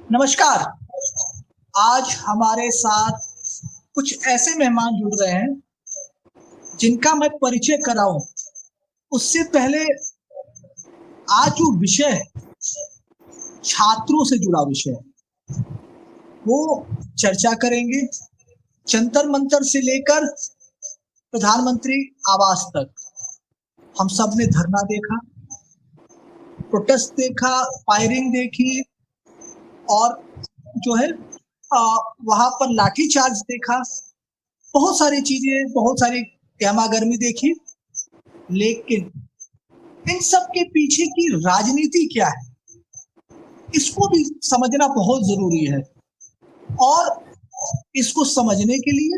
नमस्कार। आज हमारे साथ कुछ ऐसे मेहमान जुड़ रहे हैं जिनका मैं परिचय कराऊं उससे पहले आज जो विषय है छात्रों से जुड़ा विषय है वो चर्चा करेंगे। जंतर मंतर से लेकर प्रधानमंत्री आवास तक हम सब ने धरना देखा, प्रोटेस्ट देखा, फायरिंग देखी और जो है वहां पर लाठी चार्ज देखा। बहुत सारी चीजें, बहुत सारी गहमा गर्मी देखी, लेकिन इन सब के पीछे की राजनीति क्या है इसको भी समझना बहुत जरूरी है। और इसको समझने के लिए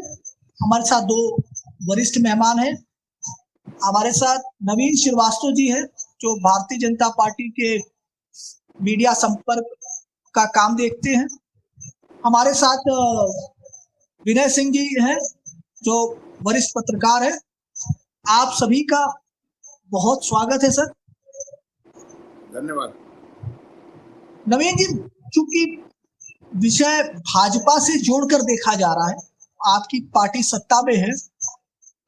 हमारे साथ दो वरिष्ठ मेहमान हैं। हमारे साथ नवीन श्रीवास्तव जी हैं जो भारतीय जनता पार्टी के मीडिया संपर्क का काम देखते हैं। हमारे साथ विनय सिंह जी हैं जो वरिष्ठ पत्रकार है। आप सभी का बहुत स्वागत है सर। धन्यवाद। नवीन जी, चूंकि विषय भाजपा से जोड़कर देखा जा रहा है, आपकी पार्टी सत्ता में है,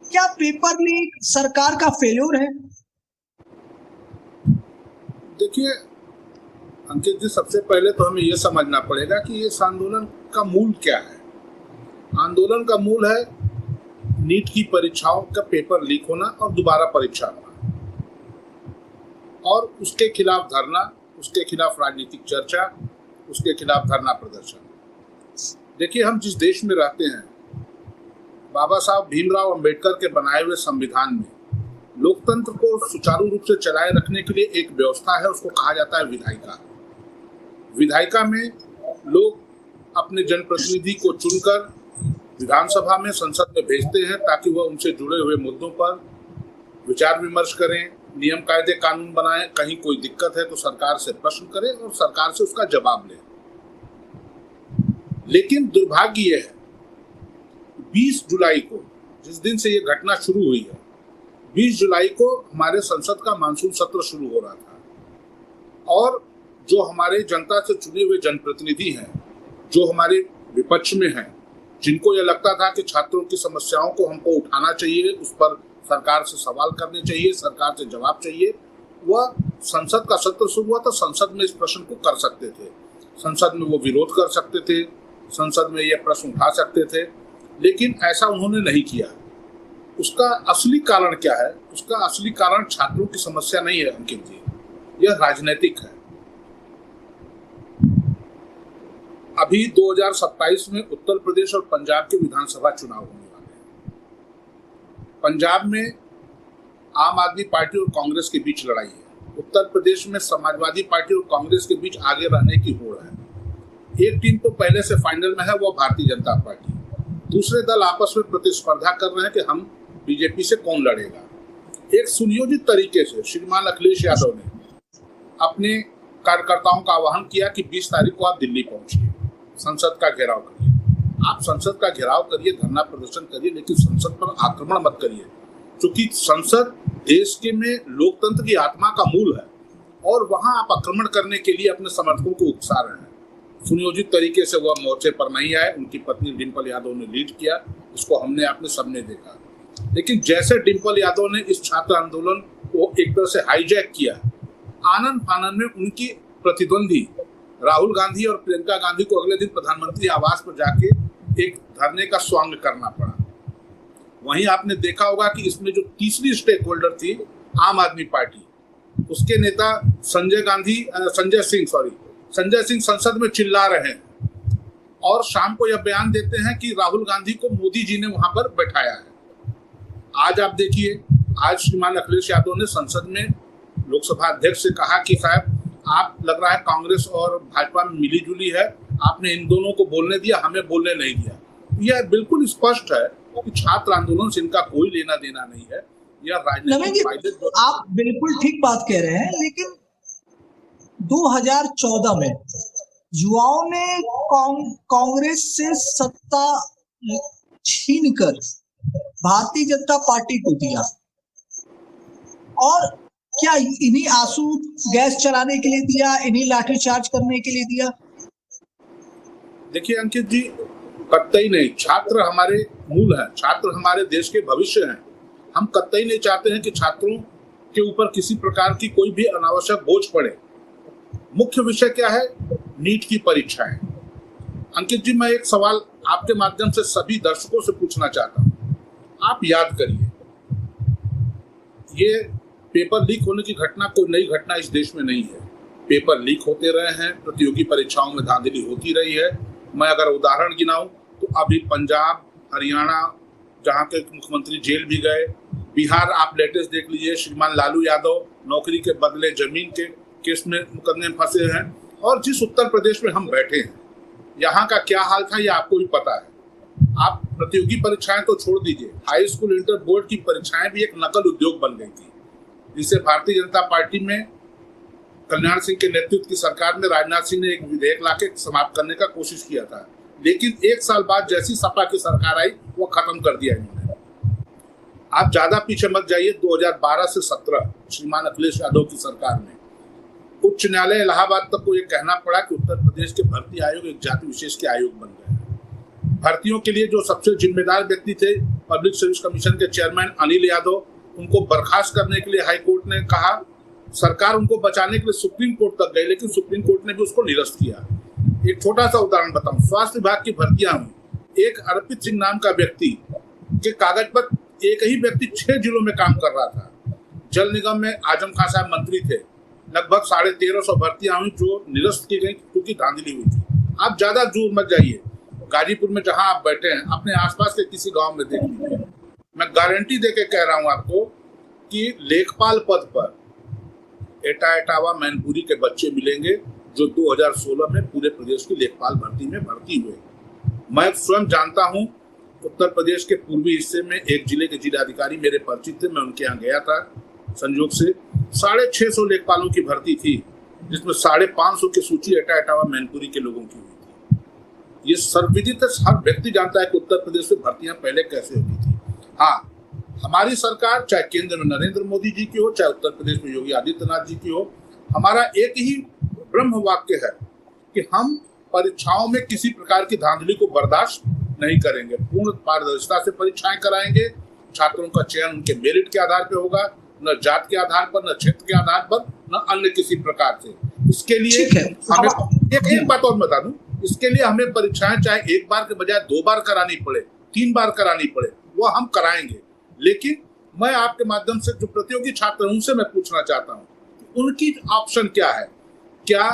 क्या पेपर लीक सरकार का फेल्योर है? देखिए अंकित जी, सबसे पहले तो हमें यह समझना पड़ेगा कि इस आंदोलन का मूल क्या है। आंदोलन का मूल है नीट की परीक्षाओं का पेपर लीक होना और दोबारा परीक्षा होना, और उसके खिलाफ धरना, उसके खिलाफ राजनीतिक चर्चा, उसके खिलाफ धरना प्रदर्शन। देखिए, हम जिस देश में रहते हैं, बाबा साहब भीमराव अंबेडकर के बनाए हुए संविधान में लोकतंत्र को सुचारू रूप से चलाए रखने के लिए एक व्यवस्था है, उसको कहा जाता है विधायिका। विधायिका में लोग अपने जनप्रतिनिधि को चुनकर विधानसभा में, संसद में भेजते हैं ताकि वह उनसे जुड़े हुए मुद्दों पर विचार विमर्श करें, नियम कायदे कानून बनाएं, कहीं कोई दिक्कत है तो सरकार से प्रश्न करें और सरकार से उसका जवाब लें। लेकिन दुर्भाग्य यह है, 20 जुलाई को, जिस दिन से यह घटना शुरू हुई है, 20 जुलाई को हमारे संसद का मानसून सत्र शुरू हो रहा था, और जो हमारे जनता से चुने हुए जनप्रतिनिधि हैं, जो हमारे विपक्ष में हैं, जिनको यह लगता था कि छात्रों की समस्याओं को हमको उठाना चाहिए, उस पर सरकार से सवाल करने चाहिए, सरकार से जवाब चाहिए, वह संसद का सत्र शुरू हुआ तो संसद में इस प्रश्न को कर सकते थे, संसद में वो विरोध कर सकते थे, संसद में यह प्रश्न उठा सकते थे, लेकिन ऐसा उन्होंने नहीं किया। उसका असली कारण क्या है? उसका असली कारण छात्रों की समस्या नहीं है अंकित जी, यह राजनीतिक है। अभी 2027 में उत्तर प्रदेश और पंजाब के विधानसभा चुनाव होने वाले हैं। पंजाब में आम आदमी पार्टी और कांग्रेस के बीच लड़ाई है, उत्तर प्रदेश में समाजवादी पार्टी और कांग्रेस के बीच आगे रहने की होड़ है। एक टीम तो पहले से फाइनल में है, वो भारतीय जनता पार्टी। दूसरे दल आपस में प्रतिस्पर्धा कर रहे हैं कि हम बीजेपी से कौन लड़ेगा। एक सुनियोजित तरीके से श्रीमान अखिलेश यादव ने अपने कार्यकर्ताओं का आह्वान किया कि 20 तारीख को आप दिल्ली पहुंचिए, संसद का घेराव करिए। आप संसद का घेराव करिए, धरना प्रदर्शन करिए, लेकिन संसद पर आक्रमण मत करिए, क्योंकि संसद देश के में लोकतंत्र की आत्मा का मूल है, और वहां आप आक्रमण करने के लिए अपने समर्थकों को उकसा रहे हैं। सुनियोजित तरीके से वह मोर्चे पर नहीं आए, उनकी पत्नी डिम्पल यादव ने लीड किया, इसको हमने आपने सबने देखा। लेकिन जैसे डिम्पल यादव ने इस छात्र आंदोलन को एक तरह से हाईजैक किया, आनंद फानन में उनकी प्रतिद्वंदी राहुल गांधी और प्रियंका गांधी को अगले दिन प्रधानमंत्री आवास पर जाके एक धरने का स्वांग करना पड़ा। वहीं आपने देखा होगा कि इसमें जो तीसरी स्टेक होल्डर थी आम आदमी पार्टी, उसके नेता संजय सिंह संसद में चिल्ला रहे हैं और शाम को यह बयान देते हैं कि राहुल गांधी को मोदी जी ने वहां पर बैठाया है। आज आप देखिए, आज श्रीमान अखिलेश यादव ने संसद में लोकसभा अध्यक्ष से कहा कि साहब, आप लग रहा है कांग्रेस और भाजपा में मिली जुली है, आपने इन दोनों को बोलने दिया, हमें बोलने नहीं दिया। यह बिल्कुल स्पष्ट है कि छात्र आंदोलन से इनका कोई लेना देना नहीं है। यह राजनीतिक, आप बिल्कुल ठीक बात कह रहे हैं, लेकिन 2014 में युवाओं ने कांग्रेस से सत्ता छीनकर भारतीय जनता पार्टी को दिया, और क्या इन्हीं आंसू गैस चलाने के लिए दिया, इन्हीं लाठीचार्ज करने के लिए दिया? देखिए अंकित जी, कतई नहीं, छात्र हमारे मूल हैं, छात्र हमारे देश के भविष्य हैं। हम कतई नहीं चाहते हैं कि छात्रों के ऊपर किसी प्रकार की कोई भी अनावश्यक बोझ पड़े। मुख्य विषय क्या है? नीट की परीक्षाएं। अंकित जी, मैं एक सवाल आपके माध्यम से सभी दर्शकों से पूछना चाहता हूं। आप याद करिए, ये पेपर लीक होने की घटना कोई नई घटना इस देश में नहीं है। पेपर लीक होते रहे हैं, प्रतियोगी परीक्षाओं में धांधली होती रही है। मैं अगर उदाहरण गिनाऊं तो अभी पंजाब, हरियाणा, जहां के मुख्यमंत्री जेल भी गए, बिहार आप लेटेस्ट देख लीजिए, श्रीमान लालू यादव नौकरी के बदले जमीन के केस में मुकदमे में फंसे हैं। और जिस उत्तर प्रदेश में हम बैठे हैं, यहाँ का क्या हाल था ये आपको भी पता है। आप प्रतियोगी परीक्षाएं तो छोड़ दीजिए, हाई स्कूल इंटर बोर्ड की परीक्षाएं भी एक नकल उद्योग बन गई थी, जिसे भारतीय जनता पार्टी में कल्याण सिंह के नेतृत्व की सरकार में राजनाथ सिंह ने एक विधेयक लाके समाप्त करने का कोशिश किया था। लेकिन एक साल बाद जैसी सपा की सरकार आई, वो खत्म कर दिया इन्होंने। आप ज्यादा पीछे मत जाइए, 2012 से 17 श्रीमान अखिलेश यादव की सरकार में उच्च न्यायालय इलाहाबाद तक को ये कहना पड़ा कि उत्तर प्रदेश के भर्ती आयोग एक जाति विशेष के आयोग बन गए। भर्तियों के लिए जो सबसे जिम्मेदार व्यक्ति थे, पब्लिक सर्विस कमीशन के चेयरमैन अनिल यादव, उनको बर्खास्त करने के लिए हाई कोर्ट ने कहा। सरकार उनको बचाने के लिए सुप्रीम कोर्ट तक गई, लेकिन सुप्रीम कोर्ट ने भी उसको निरस्त किया। एक छोटा सा उदाहरण बताऊं, स्वास्थ्य विभाग की भर्तियां हुई, एक अर्पित सिंह नाम का व्यक्ति के कागज पर एक ही व्यक्ति 6 जिलों में काम कर रहा था। जल निगम में आजम खान साहब मंत्री थे, लगभग 1350 भर्तियां हुई जो निरस्त की गई क्योंकि धांधली हुई थी। आप ज्यादा दूर मत जाइए, गाजीपुर में जहां आप बैठे हैं, अपने आसपास के किसी गांव में देख लीजिए। मैं गारंटी देके कह रहा हूं आपको कि लेखपाल पद पर एटा एटावा मैनपुरी के बच्चे मिलेंगे जो 2016 में पूरे प्रदेश की लेखपाल भर्ती में भर्ती हुए। मैं स्वयं जानता हूं, उत्तर प्रदेश के पूर्वी हिस्से में एक जिले के जिलाधिकारी मेरे परिचित थे, मैं उनके यहाँ गया था संयोग से। 650 लेखपालों की भर्ती थी, जिसमें 550 की सूची एटा एटावा मैनपुरी के लोगों की हुई थी। ये सर्वविदित है, हर व्यक्ति जानता है कि उत्तर प्रदेश में भर्तियां पहले कैसे होती थी। हाँ, हमारी सरकार, चाहे केंद्र में नरेंद्र मोदी जी की हो, चाहे उत्तर प्रदेश में योगी आदित्यनाथ जी की हो, हमारा एक ही ब्रह्म वाक्य है कि हम परीक्षाओं में किसी प्रकार की धांधली को बर्दाश्त नहीं करेंगे। पूर्ण पारदर्शिता से परीक्षाएं कराएंगे। छात्रों का चयन उनके मेरिट के आधार पर होगा, न जात के आधार पर, न क्षेत्र के आधार पर, न अन्य किसी प्रकार से। इसके लिए हमें एक बात और बता दूं, इसके लिए हमें परीक्षाएं चाहे एक बार के बजाय 2 बार करानी पड़े, 3 बार करानी पड़े, वो हम कराएंगे। लेकिन मैं आपके माध्यम से जो प्रतियोगी छात्र हैं उनसे मैं पूछना चाहता हूं, उनकी ऑप्शन क्या है? क्या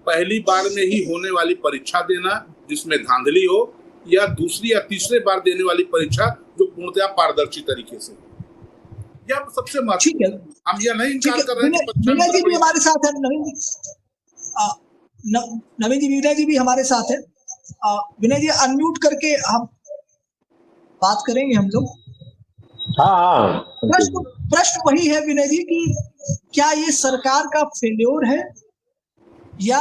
पहली बार में ही होने वाली परीक्षा देना जिसमें धांधली हो, या दूसरी या तीसरे बार देने वाली परीक्षा जो पूर्णतः पारदर्शी तरीके से? यह सबसे महत्वपूर्ण है। हम यह नहीं इनकार कर रहे हैं। विनय जी भी हमारे साथ है, नवीन जी, विनय जी भी हमारे साथ है। विनय जी अनम्यूट करके हम बात करेंगे हम लोग। हाँ, प्रश्न वही है विनय जी कि क्या ये सरकार का फेल्योर है, या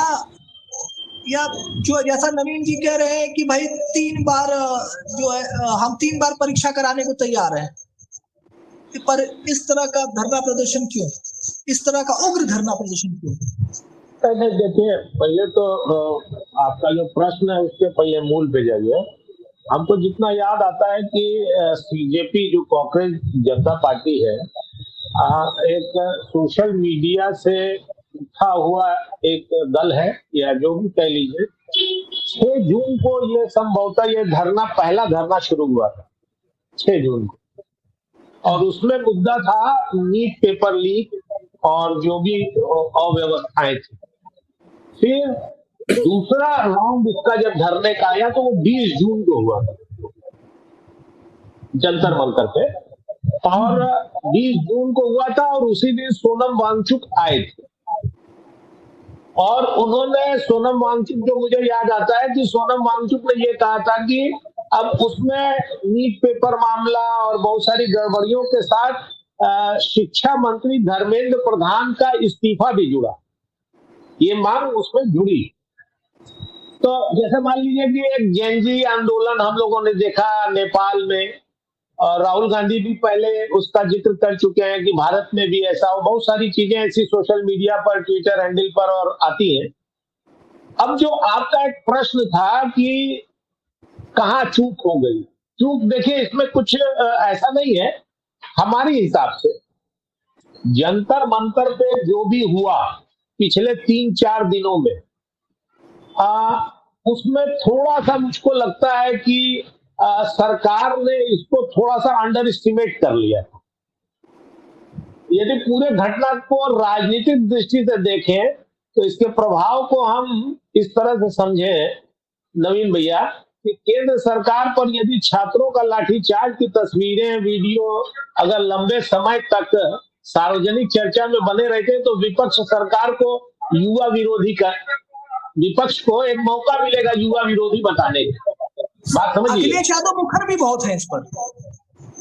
जो जैसा नवीन जी कह रहे हैं कि भाई 3 बार जो है, हम 3 बार परीक्षा कराने को तैयार हैं, पर इस तरह का धरना प्रदर्शन क्यों, इस तरह का उग्र धरना प्रदर्शन क्यों? देखिए, पहले तो आपका जो प्रश्न है उसके पहले मूल पे जाइए। हमको जितना याद आता है कि सीजेपी जो कांग्रेस जनता पार्टी है, एक सोशल मीडिया से उठा हुआ एक दल है, या जो भी कह लीजिए। 6 जून को ये संभवतः ये धरना, पहला धरना शुरू हुआ था 6 जून को, और उसमें मुद्दा था नीट पेपर लीक और जो भी अव्यवस्थाएं थी। फिर दूसरा राउंड इसका जब धरने का आया तो वो 20 जून को हुआ जंतर मंतर पे, और 20 जून को हुआ था, और उसी दिन सोनम वांगचुक आए थे। और उन्होंने, सोनम वांगचुक, जो मुझे याद आता है कि सोनम वांगचुक ने ये कहा था कि अब उसमें नीट पेपर मामला और बहुत सारी गड़बड़ियों के साथ शिक्षा मंत्री धर्मेंद्र प्रधान का इस्तीफा भी जुड़ा, ये मांग उसमें जुड़ी। तो जैसे मान लीजिए कि एक जेनजी आंदोलन हम लोगों ने देखा नेपाल में, और राहुल गांधी भी पहले उसका जिक्र कर चुके हैं कि भारत में भी ऐसा हो। बहुत सारी चीजें ऐसी सोशल मीडिया पर, ट्विटर हैंडल पर और आती हैं। अब जो आपका एक प्रश्न था कि कहाँ चूक हो गई, चूक देखिए इसमें कुछ ऐसा नहीं है। हमारे हिसाब से जंतर मंतर पे जो भी हुआ पिछले 3-4 दिनों में, आ, उसमें थोड़ा सा मुझको लगता है कि सरकार ने इसको थोड़ा सा अंडर एस्टिमेट कर लिया था। यदि पूरे घटना को राजनीतिक दृष्टि से देखें तो इसके प्रभाव को हम इस तरह से समझें नवीन भैया कि केंद्र सरकार पर यदि छात्रों का लाठीचार्ज की तस्वीरें, वीडियो अगर लंबे समय तक सार्वजनिक चर्चा में बने रहते तो विपक्ष सरकार को युवा विरोधी का, विपक्ष को एक मौका मिलेगा युवा विरोधी बताने का। बात समझिए। अखिलेश यादव मुखर भी बहुत है इस पर।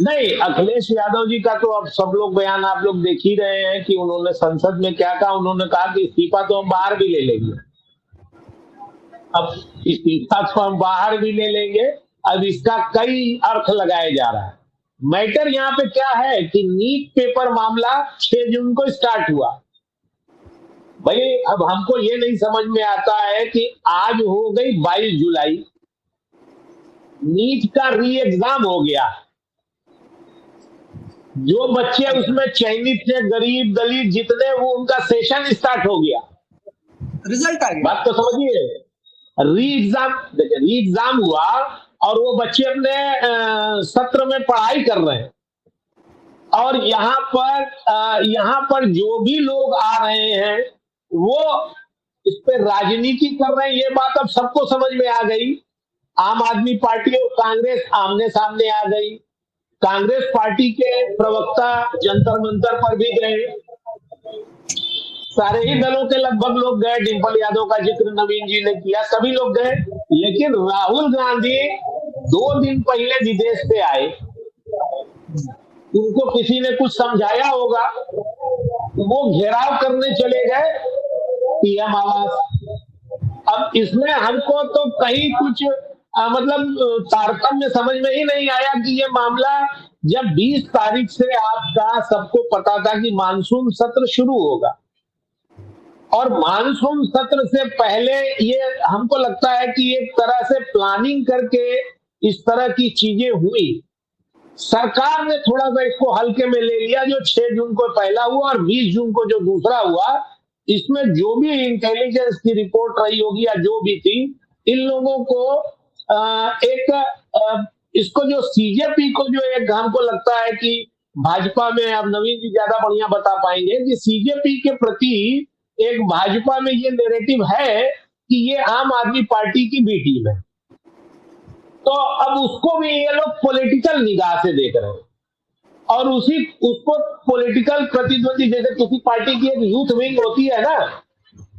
नहीं, अखिलेश यादव जी का तो अब सब लोग बयान आप लोग देख ही रहे हैं कि उन्होंने संसद में क्या कहा। उन्होंने कहा कि इस्तीफा तो हम बाहर भी ले लेंगे। अब इस्तीफा तो हम बाहर भी ले लेंगे, अब इसका कई अर्थ लगाया जा रहा है। मैटर यहाँ पे क्या है कि नीट पेपर मामला 6 जून को स्टार्ट हुआ। भाई अब हमको ये नहीं समझ में आता है कि आज हो गई 22 जुलाई, नीट का री एग्जाम हो गया। जो बच्चे उसमें चयनित थे, गरीब दलित जितने, वो उनका सेशन स्टार्ट हो गया, रिजल्ट आ गया। बात तो समझिए। री एग्जाम हुआ और वो बच्चे अपने सत्र में पढ़ाई कर रहे हैं। और यहाँ पर जो भी लोग आ रहे हैं वो इस पे राजनीति कर रहे हैं। ये बात अब सबको समझ में आ गई। आम आदमी पार्टी और कांग्रेस आमने सामने आ गई। कांग्रेस पार्टी के प्रवक्ता जंतर मंतर पर भी गए, सारे ही दलों के लगभग लोग गए। डिंपल यादव का जिक्र नवीन जी ने किया, सभी लोग गए। लेकिन राहुल गांधी 2 दिन पहले विदेश से आए, उनको किसी ने कुछ समझाया होगा, वो घेराव करने चले गए पीएम आवास। अब इसमें हमको तो कहीं कुछ मतलब तारतम्य समझ में ही नहीं आया कि ये मामला, जब 20 तारीख से आपका सबको पता था कि मानसून सत्र शुरू होगा और मानसून सत्र से पहले ये हमको लगता है कि एक तरह से प्लानिंग करके इस तरह की चीजें हुई। सरकार ने थोड़ा सा इसको हल्के में ले लिया। जो 6 जून को पहला हुआ और 20 जून को जो दूसरा हुआ, इसमें जो भी इंटेलिजेंस की रिपोर्ट रही होगी या जो भी थी, इन लोगों को इसको जो सीजेपी को जो एक हमको लगता है कि भाजपा में, अब नवीन जी ज्यादा बढ़िया बता पाएंगे, कि सीजेपी के प्रति एक भाजपा में ये नैरेटिव है कि ये आम आदमी पार्टी की बी टीम है। तो अब उसको भी ये लोग पॉलिटिकल निगाह से देख रहे हैं और उसको पॉलिटिकल प्रतिद्वंदी, जैसे किसी पार्टी की एक यूथ विंग होती है ना,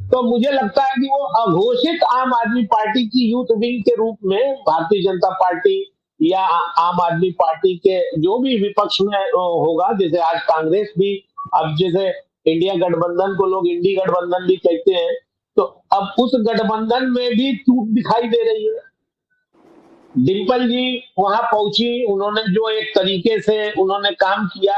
तो मुझे लगता है कि वो अघोषित आम आदमी पार्टी की यूथ विंग के रूप में भारतीय जनता पार्टी या आम आदमी पार्टी के जो भी विपक्ष में होगा, जैसे आज कांग्रेस भी, अब जैसे इंडिया गठबंधन को लोग इंडी गठबंधन भी कहते हैं, तो अब उस गठबंधन में भी टूट दिखाई दे रही है। डिंपल जी वहां पहुंची, उन्होंने जो एक तरीके से उन्होंने काम किया,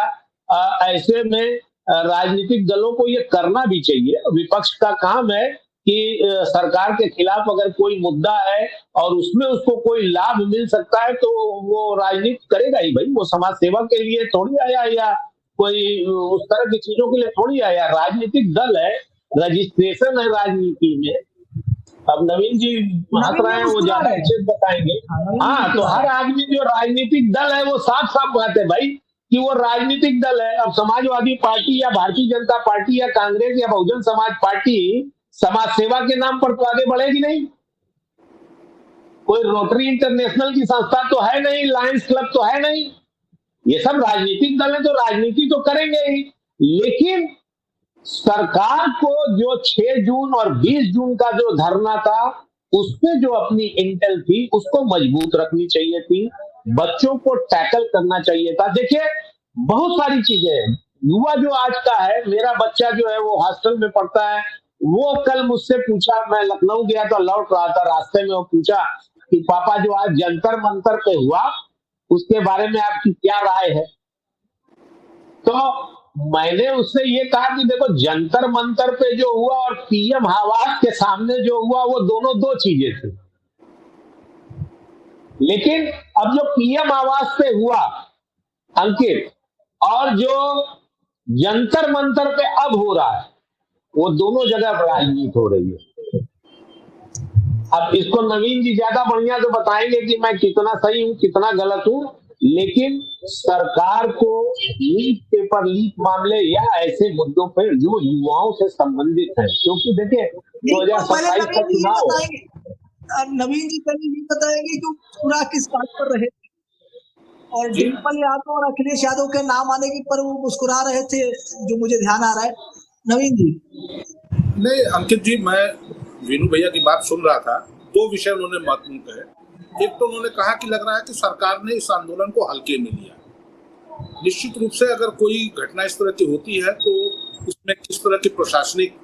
ऐसे में राजनीतिक दलों को ये करना भी चाहिए। विपक्ष का काम है कि सरकार के खिलाफ अगर कोई मुद्दा है और उसमें उसको कोई लाभ मिल सकता है तो वो राजनीति करेगा ही भाई। वो समाज सेवा के लिए थोड़ी आया या कोई उस तरह की चीजों के लिए थोड़ी आया। राजनीतिक दल है, रजिस्ट्रेशन है राजनीति में। अब नवीन जी हंस रहे हैं, वो ज्यादा अच्छे से बताएंगे। हाँ, तो हर आदमी जो राजनीतिक दल है वो साफ साफ बात है भाई कि वो राजनीतिक दल है। अब समाजवादी पार्टी या भारतीय जनता पार्टी या कांग्रेस या बहुजन समाज पार्टी समाज सेवा के नाम पर तो आगे बढ़ेगी नहीं। कोई रोटरी इंटरनेशनल की संस्था तो है नहीं, लायंस क्लब तो है नहीं। ये सब राजनीतिक दल है तो राजनीति तो करेंगे ही। लेकिन सरकार को जो 6 जून और 20 जून का जो धरना था, उसमें जो अपनी इंटेल थी उसको मजबूत रखनी चाहिए थी, बच्चों को टैकल करना चाहिए था। देखिए बहुत सारी चीजें हैं। युवा जो आज का है, मेरा बच्चा जो है वो हॉस्टल में पढ़ता है, वो कल मुझसे पूछा, मैं लखनऊ गया तो लौट रहा था, रास्ते में वो पूछा कि पापा जो आज जंतर मंतर पे हुआ उसके बारे में आपकी क्या राय है। तो मैंने उससे ये कहा कि देखो, जंतर मंतर पे जो हुआ और पीएम आवास के सामने जो हुआ, वो दोनों दो चीजें थी। लेकिन अब जो पीएम आवास पे हुआ अंकित, और जो जंतर मंतर पे अब हो रहा है, वो दोनों जगह राजनीति हो रही है। अब इसको नवीन जी ज्यादा बढ़िया तो बताएंगे कि मैं कितना सही हूं कितना गलत हूं, लेकिन सरकार को नीट पेपर लीक मामले या ऐसे मुद्दों पर जो युवाओं से संबंधित है, क्योंकि देखिए 2027 का चुनाव, नवीन जी पहले ये बताएंगे कि पूरा किस बात पर रहे और डिम्पल यादव और अखिलेश यादव के नाम आने के पर वो मुस्कुरा रहे थे, जो मुझे ध्यान आ रहा है। नवीन जी। नहीं अंकित जी, मैं वीनू भैया की बात सुन रहा था। दो विषय उन्होंने महत्वपूर्ण कहे। एक तो उन्होंने कहा कि लग रहा है कि सरकार ने इस आंदोलन को हल्के में लिया। निश्चित रूप से अगर कोई घटना इस तरह की होती है तो उसमें किस तरह की प्रशासनिक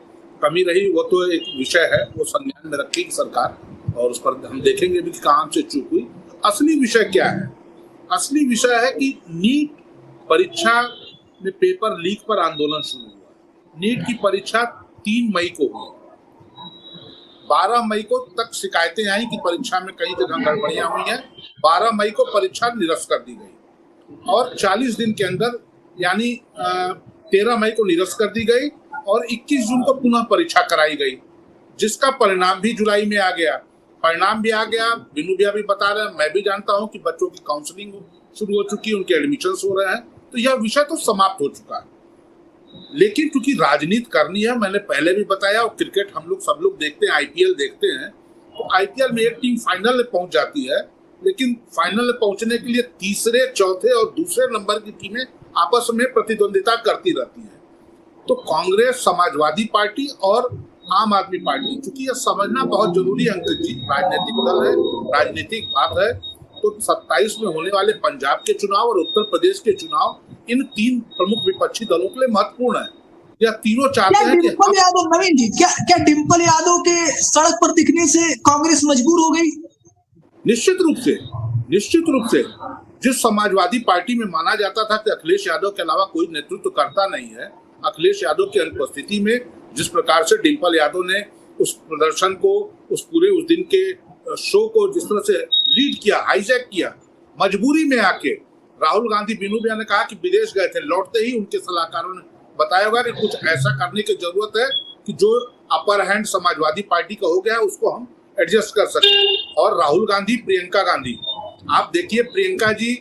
कमी रही वो तो एक विषय है, वो संज्ञान में रखेगी सरकार और उस पर हम देखेंगे भी कहाँ से चूक हुई। असली विषय क्या है? असली विषय है कि नीट परीक्षा में पेपर लीक पर आंदोलन शुरू हुआ। नीट की परीक्षा 3 मई को हुई। 12 मई को तक शिकायतें आई कि परीक्षा में कई जगह गड़बड़ियां हुई हैं। 12 मई को परीक्षा निरस्त कर दी गई और 40 दिन के अंदर यानी 13 मई को निरस्त कर दी गई और 21 जून को पुनः परीक्षा कराई गई, जिसका परिणाम भी जुलाई में आ गया। परिणाम भी आ गया, बिनू भैया भी बता रहे हैं, मैं भी जानता हूं कि बच्चों की काउंसलिंग शुरू हो चुकी है, उनके एडमिशन्स हो रहे हैं, तो यह विषय तो समाप्त हो चुका है। लेकिन क्योंकि राजनीति करनी है, मैंने पहले भी बताया, और क्रिकेट हम लोग सब लोग देखते हैं, आईपीएल देखते हैं, तो आईपीएल में एक टीम फाइनल में पहुंच जाती है, लेकिन फाइनल में पहुंचने के लिए तीसरे, चौथे और दूसरे नंबर की टीमें आपस में प्रतिद्वंदिता करती रहती हैं। तो कांग्रेस, समाजवादी पार्टी और आम आदमी पार्टी, क्योंकि यह समझना बहुत जरूरी है अंकित जी, राजनीतिक दल है, राजनीतिक बात है, तो 27 में होने वाले पंजाब के चुनाव और उत्तर प्रदेश के चुनाव इन 3 प्रमुख विपक्षी दलों के लिए महत्वपूर्ण है। यह तीनों चाहते हैं कि डिम्पल यादव, नवीन जी, क्या डिम्पल यादव के सड़क पर दिखने से कांग्रेस मजबूर हो गई? निश्चित रूप से जिस समाजवादी पार्टी में माना जाता था कि अखिलेश यादव के अलावा कोई नेतृत्व करता नहीं है, अखिलेश यादव की अनुपस्थिति में जिस प्रकार से डिम्पल यादव ने उस प्रदर्शन को, उस दिन के शो को जिस तरह से लीड किया, हाईजैक किया, मजबूरी में आके राहुल गांधी, बिनू भैया ने कहा कि विदेश गए थे, लौटते ही उनके सलाहकारों ने बताया होगा कि कुछ ऐसा करने की जरूरत है कि जो अपर हैंड समाजवादी पार्टी का हो गया है उसको हम एडजस्ट कर सकें। और राहुल गांधी, प्रियंका गांधी, आप देखिए प्रियंका जी,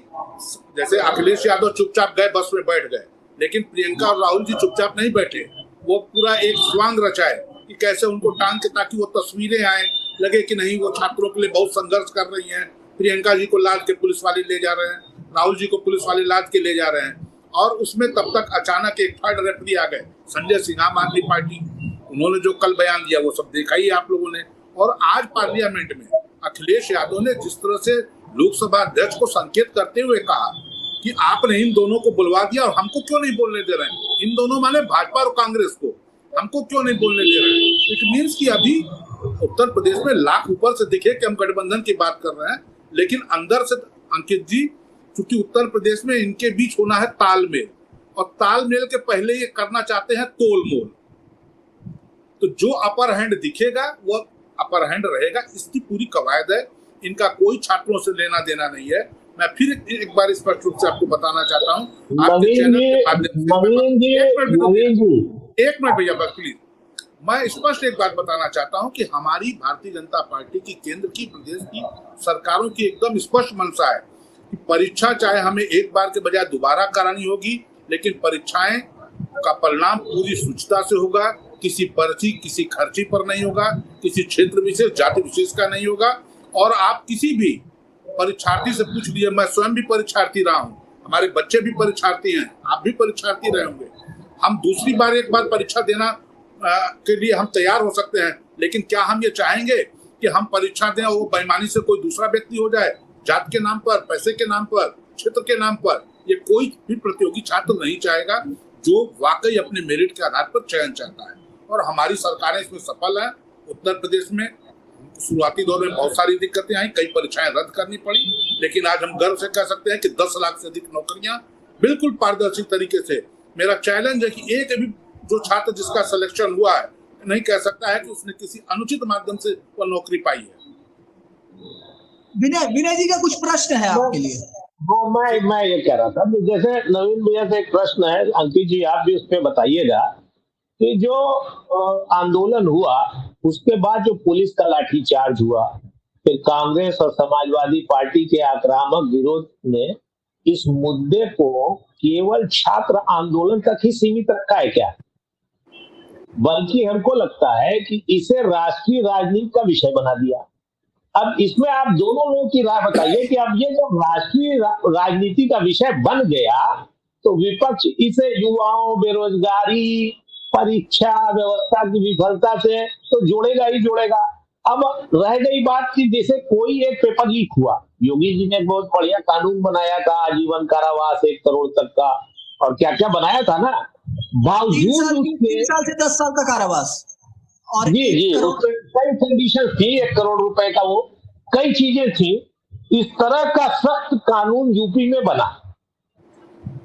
जैसे अखिलेश यादव चुपचाप गए, बस में बैठ गए, लेकिन प्रियंका और राहुल जी चुपचाप नहीं बैठे, वो पूरा एक स्वांग रचाए कि कैसे उनको टांग के, ताकि वो तस्वीरें आए, लगे कि नहीं वो छात्रों के लिए बहुत संघर्ष कर रही हैं। प्रियंका जी को लाद के पुलिस वाले ले जा रहे हैं, राहुल जी को पुलिस वाले लाद के ले जा रहे हैं, और उसमें तब तक अचानक एक थर्ड रेफरी आ गए, संजय सिंह, आम आदमी पार्टी, उन्होंने जो कल बयान दिया वो सब देखा ही आप लोगों ने। और आज पार्लियामेंट में अखिलेश यादव ने जिस तरह से लोकसभा अध्यक्ष को संकेत करते हुए कहा कि आपने इन दोनों को बुलवा दिया और हमको क्यों नहीं बोलने दे रहे हैं, इन दोनों माने भाजपा और कांग्रेस को, हमको क्यों नहीं बोलने दे रहे हैं। इट मीन्स कि अभी उत्तर प्रदेश में लाख ऊपर से दिखे कि हम गठबंधन की बात कर रहे हैं, लेकिन अंदर से अंकित जी, क्योंकि उत्तर प्रदेश में इनके बीच होना है तालमेल, और तालमेल के पहले ये करना चाहते हैं तोलमोल। तो जो अपर हैंड दिखेगा वो अपर हैंड रहेगा, इसकी पूरी कवायद है, इनका कोई छात्रों से लेना देना नहीं है। मैं फिर एक बार स्पष्ट रूप से आपको बताना चाहता हूँ, आपके चैनल के माध्यम से, एक मिनट भैया बस प्लीज, मैं स्पष्ट एक बात बताना चाहता हूं कि हमारी भारतीय जनता पार्टी की, केंद्र की, प्रदेश की सरकारों की एकदम स्पष्ट मंशा है कि परीक्षा चाहे हमें एक बार के बजाय दोबारा करानी होगी, लेकिन परीक्षाएं का परिणाम पूरी शुचिता से होगा, किसी पर्ची, किसी खर्ची पर नहीं होगा, किसी क्षेत्र विशेष, जाति विशेष का नहीं होगा। और आप किसी भी परीक्षार्थी से पूछ लीजिए, मैं स्वयं भी परीक्षार्थी रहा हूँ, हमारे बच्चे भी परीक्षार्थी हैं, आप भी परीक्षार्थी रहे होंगे, हम दूसरी बार एक बार परीक्षा देना के लिए हम तैयार हो सकते हैं, लेकिन क्या हम ये चाहेंगे कि हम परीक्षा दें और वो बेईमानी से कोई दूसरा व्यक्ति हो जाए, जात के नाम पर, पैसे के नाम पर, क्षेत्र के नाम पर? ये कोई भी प्रतियोगी छात्र नहीं चाहेगा जो वाकई अपने मेरिट के आधार पर चयन चाहता है, और हमारी सरकारें इसमें सफल है। उत्तर प्रदेश में शुरुआती दौर में बहुत सारी दिक्कतें आई, कई परीक्षाएं रद्द करनी पड़ी, लेकिन आज हम गर्व से कह सकते हैं कि 10 लाख से अधिक नौकरियां बिल्कुल पारदर्शी तरीके से मेरा चैलेंज है कि एक भी जो छात्र जिसका सिलेक्शन हुआ है नहीं कह सकता है कि उसने किसी अनुचित माध्यम से वह नौकरी पाई है। विनय जी का कुछ प्रश्न है आपके लिए? वो मैं ये कह रहा था कि जैसे नवीन भैया से एक प्रश्न है, अंकित जी आप भी उस पर बताइएगा कि जो आंदोलन हुआ उसके बाद जो पुलिस का लाठीचार्ज हुआ, फिर कांग्रेस और समाजवादी पार्टी के आक्रामक विरोध ने इस मुद्दे को केवल छात्र आंदोलन तक ही सीमित रखा है क्या? बल्कि हमको लगता है कि इसे राष्ट्रीय राजनीति का विषय बना दिया। अब इसमें आप दोनों लोगों की राय बताइए कि अब ये जब राष्ट्रीय राजनीति का विषय बन गया तो विपक्ष इसे युवाओं, बेरोजगारी, परीक्षा व्यवस्था की विफलता से तो जोड़ेगा ही जोड़ेगा। अब रह गई बात कि जैसे कोई एक पेपर लीक हुआ, योगी जी ने बहुत बढ़िया कानून बनाया था, आजीवन कारावास 1 करोड़ तक का और क्या क्या बनाया था ना, बावजूद उसके 3 साल से 10 साल का कारावास और जी उसमें कई कंडीशन थी, 1 करोड़ रुपए का वो कई चीजें थी। इस तरह का सख्त कानून यूपी में बना,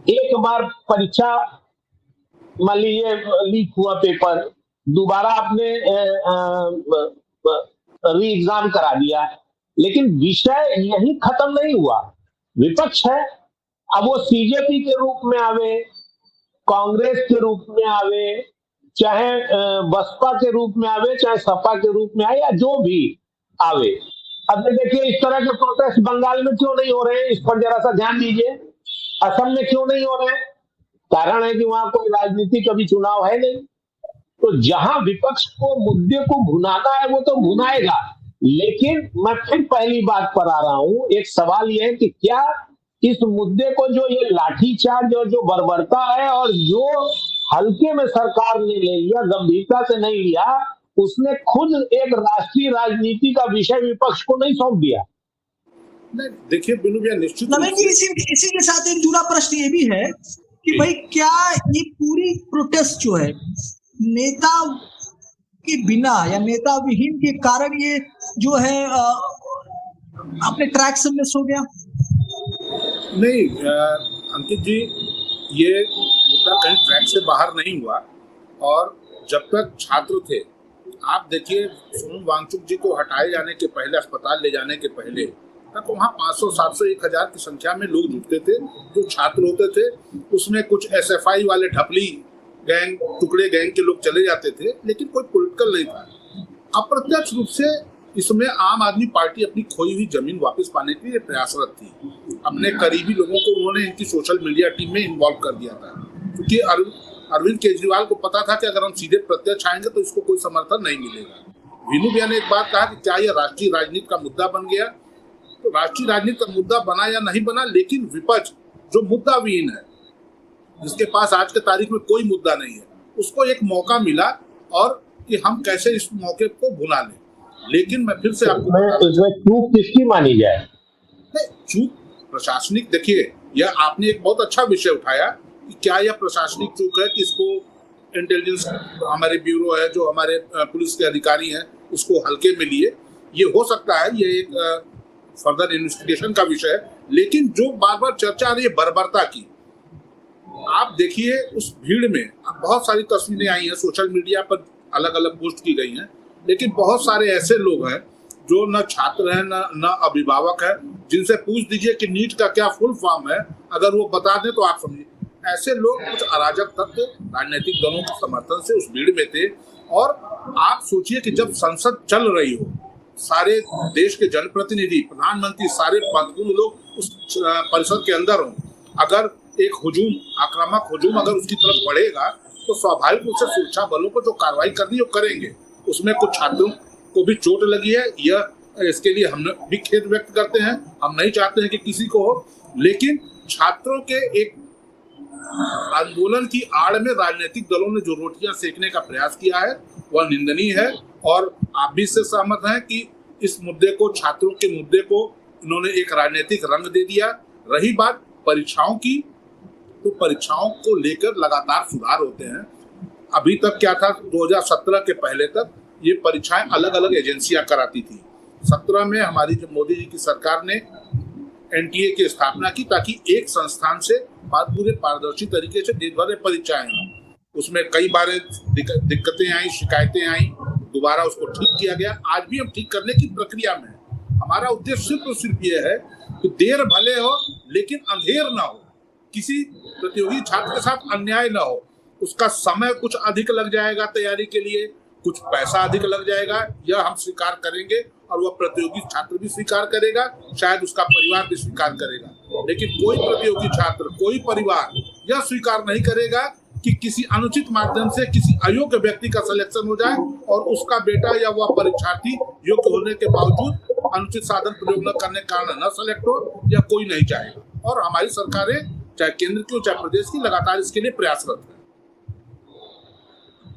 एक बार परीक्षा मान लीजिए लीक हुआ पेपर, दोबारा आपने री एग्जाम करा दिया, लेकिन विषय यही खत्म नहीं हुआ। विपक्ष है, अब वो सीजेपी के रूप में आवे, कांग्रेस के रूप में आवे, चाहे बसपा के रूप में आवे, चाहे सपा के रूप में आए या जो भी आवे। अब देखिए इस तरह के प्रोटेस्ट बंगाल में क्यों नहीं हो रहे हैं, इस पर जरा सा ध्यान दीजिए। असम में क्यों नहीं हो रहे हैं? कारण है कि वहां कोई राजनीति कभी चुनाव है नहीं। तो जहां विपक्ष को मुद्दे को भुनाना है वो तो भुनाएगा, लेकिन मैं फिर पहली बात पर आ रहा हूं, एक सवाल यह है कि क्या इस मुद्दे को जो ये लाठीचार्ज और जो बर्बरता है और जो हल्के में सरकार ने ले लिया, गंभीरता से नहीं लिया, उसने खुद एक राष्ट्रीय राजनीति का विषय विपक्ष को नहीं सौंप दिया। नहीं देखिए बिनू भैया, निश्चित नवीन जी इसी के साथ एक जुड़ा प्रश्न ये भी है कि भाई क्या ये पूरी प्रोटेस्ट जो है नेता के बिना या नेता विहीन के कारण ये जो है अपने ट्रैक से मिस हो गया? नहीं अंकित जी, ये मुद्दा कहीं ट्रैक से बाहर नहीं हुआ। और जब तक छात्र थे, आप देखिए सोनम वांगचुक जी को हटाए जाने के पहले, अस्पताल ले जाने के पहले तक वहाँ 500, 700, 1000 की संख्या में लोग जुटते थे जो छात्र होते थे। उसमें कुछ SFI वाले ढपली गैंग, टुकड़े गैंग के लोग चले जाते थे, लेकिन कोई पॉलिटिकल नहीं था। अप्रत्यक्ष रूप से इसमें आम आदमी पार्टी अपनी खोई हुई जमीन वापस पाने के लिए प्रयासरत थी। अपने करीबी लोगों को उन्होंने इनकी सोशल मीडिया टीम में इन्वॉल्व कर दिया था, क्योंकि अरविंद केजरीवाल को पता था कि अगर हम सीधे प्रत्यक्ष आएंगे तो इसको कोई समर्थन नहीं मिलेगा। विनू भैया ने एक बात कहा कि क्या यह राष्ट्रीय राजनीति का मुद्दा बन गया? तो राष्ट्रीय राजनीति का मुद्दा बना या नहीं बना, लेकिन विपक्ष जो मुद्दा विहीन है, जिसके पास आज के तारीख में कोई मुद्दा नहीं है, उसको एक मौका मिला और कि हम कैसे इस मौके को भुना लें। लेकिन मैं फिर से आपको चूक किसकी मानी जाए? चूक प्रशासनिक, देखिए यह आपने एक बहुत अच्छा विषय उठाया कि क्या यह प्रशासनिक चूक है कि इसको इंटेलिजेंस हमारे ब्यूरो है, जो हमारे पुलिस के अधिकारी हैं, उसको हल्के में लिए। ये हो सकता है, ये एक फर्दर इन्वेस्टिगेशन का विषय है। लेकिन जो बार बार चर्चा आ रही है बर्बरता की, आप देखिए उस भीड़ में बहुत सारी तस्वीरें आई हैं, सोशल मीडिया पर अलग अलग पोस्ट की गई हैं, लेकिन बहुत सारे ऐसे लोग हैं जो न छात्र हैं न अभिभावक है, जिनसे पूछ दीजिए कि नीट का क्या फुल फॉर्म है, अगर वो बता दें तो आप समझिए। ऐसे लोग, कुछ अराजक तत्व राजनीतिक दलों के समर्थन से उस भीड़ में थे। और आप सोचिए कि जब संसद चल रही हो, सारे देश के जनप्रतिनिधि, प्रधानमंत्री, सारे पदपूर्ण लोग उस परिषद के अंदर हों, अगर एक हुजूम, आक्रामक हुजूम अगर उसकी तरफ बढ़ेगा तो स्वाभाविक रूप से सुरक्षा बलों को जो कार्रवाई करनी है वो करेंगे। उसमें कुछ छात्रों को भी चोट लगी है, यह इसके लिए हम भी खेद व्यक्त करते हैं। हम नहीं चाहते हैं कि किसी को हो, लेकिन छात्रों के एक आंदोलन की आड़ में राजनीतिक दलों ने जो रोटियां सेकने का प्रयास किया है वह निंदनीय है। और आप भी इससे सहमत हैं कि इस मुद्दे को, छात्रों के मुद्दे को इन्होंने एक राजनीतिक रंग दे दिया। रही बात परीक्षाओं की, तो परीक्षाओं को लेकर लगातार सुधार होते हैं। अभी तक क्या था, 2017 के पहले तक ये परीक्षाएं अलग अलग एजेंसियां कराती थी। 17 में हमारी जो मोदी जी की सरकार ने NTA की स्थापना की ताकि एक संस्थान से पूरे पारदर्शी तरीके से देश भर में परीक्षाएं हुई। उसमें कई बार दिक्कतें आई, शिकायतें आई, दोबारा उसको ठीक किया गया। आज भी हम ठीक करने की प्रक्रिया में हैं। हमारा उद्देश्य सिर्फ और सिर्फ ये है कि देर भले हो लेकिन अंधेर ना हो, किसी प्रतियोगी छात्र के साथ अन्याय ना हो। उसका समय कुछ अधिक लग जाएगा तैयारी के लिए, कुछ पैसा अधिक लग जाएगा, यह हम स्वीकार करेंगे और वह प्रतियोगी छात्र भी स्वीकार करेगा, शायद उसका परिवार भी स्वीकार करेगा। लेकिन कोई प्रतियोगी छात्र, कोई परिवार यह स्वीकार नहीं करेगा कि किसी अनुचित माध्यम से किसी अयोग्य व्यक्ति का सिलेक्शन हो जाए और उसका बेटा या वह परीक्षार्थी योग्य होने के बावजूद अनुचित साधन प्रयोग न करने के कारण न सेलेक्ट हो, या कोई नहीं चाहेगा। और हमारी सरकारें, चाहे केंद्र की हो चाहे प्रदेश की, लगातार इसके लिए प्रयासरत है।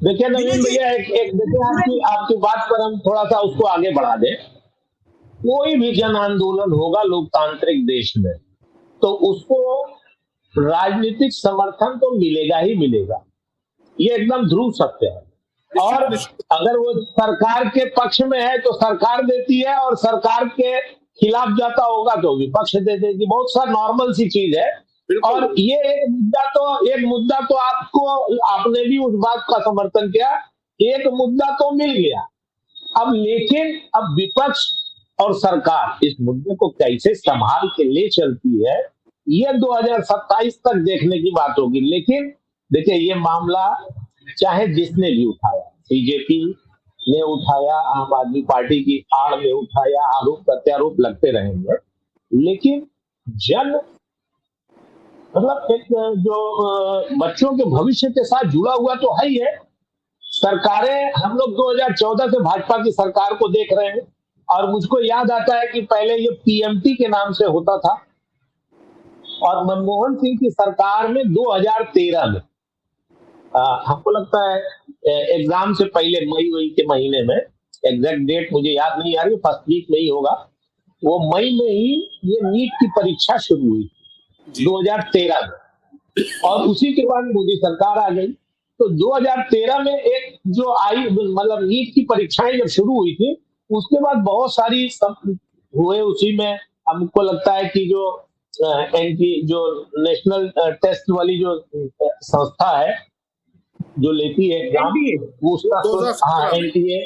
देखिए नवीन भैया, एक देखिए आपकी बात पर हम थोड़ा सा उसको आगे बढ़ा दें। कोई भी जन आंदोलन होगा लोकतांत्रिक देश में, तो उसको राजनीतिक समर्थन तो मिलेगा ही मिलेगा, ये एकदम ध्रुव सत्य है। और अगर वो सरकार के पक्ष में है तो सरकार देती है, और सरकार के खिलाफ जाता होगा तो विपक्ष दे देगी। बहुत सा नॉर्मल सी चीज है। और ये एक मुद्दा तो आपने भी उस बात का समर्थन किया, एक मुद्दा तो मिल गया। लेकिन अब विपक्ष और सरकार इस मुद्दे को कैसे संभाल के ले चलती है, ये 2027 तक देखने की बात होगी। लेकिन देखिए, ये मामला चाहे जिसने भी उठाया, बीजेपी ने उठाया, आम आदमी पार्टी की आड़ में उठाया, आरोप प्रत्यारोप लगते रहेंगे। लेकिन मतलब एक जो बच्चों के भविष्य के साथ जुड़ा हुआ तो है ही है। सरकारें, हम लोग 2014 से भाजपा की सरकार को देख रहे हैं, और मुझको याद आता है कि पहले ये पीएमटी के नाम से होता था, और मनमोहन सिंह की सरकार में 2013 में, हमको लगता है एग्जाम से पहले मई के महीने में, एग्जैक्ट डेट मुझे याद नहीं आ रही, फर्स्ट वीक में ही होगा, वो मई में ही ये नीट की परीक्षा शुरू हुई 2013 में, और उसी के बाद मोदी सरकार आ गई। तो 2013 में एक जो आई, मतलब नीट की परीक्षाएं जब शुरू हुई थी, उसके बाद बहुत सारी सब हुए। उसी में हमको लगता है कि जो जो नेशनल टेस्ट वाली जो संस्था है जो लेती है एग्जाम, उसका एनटीए,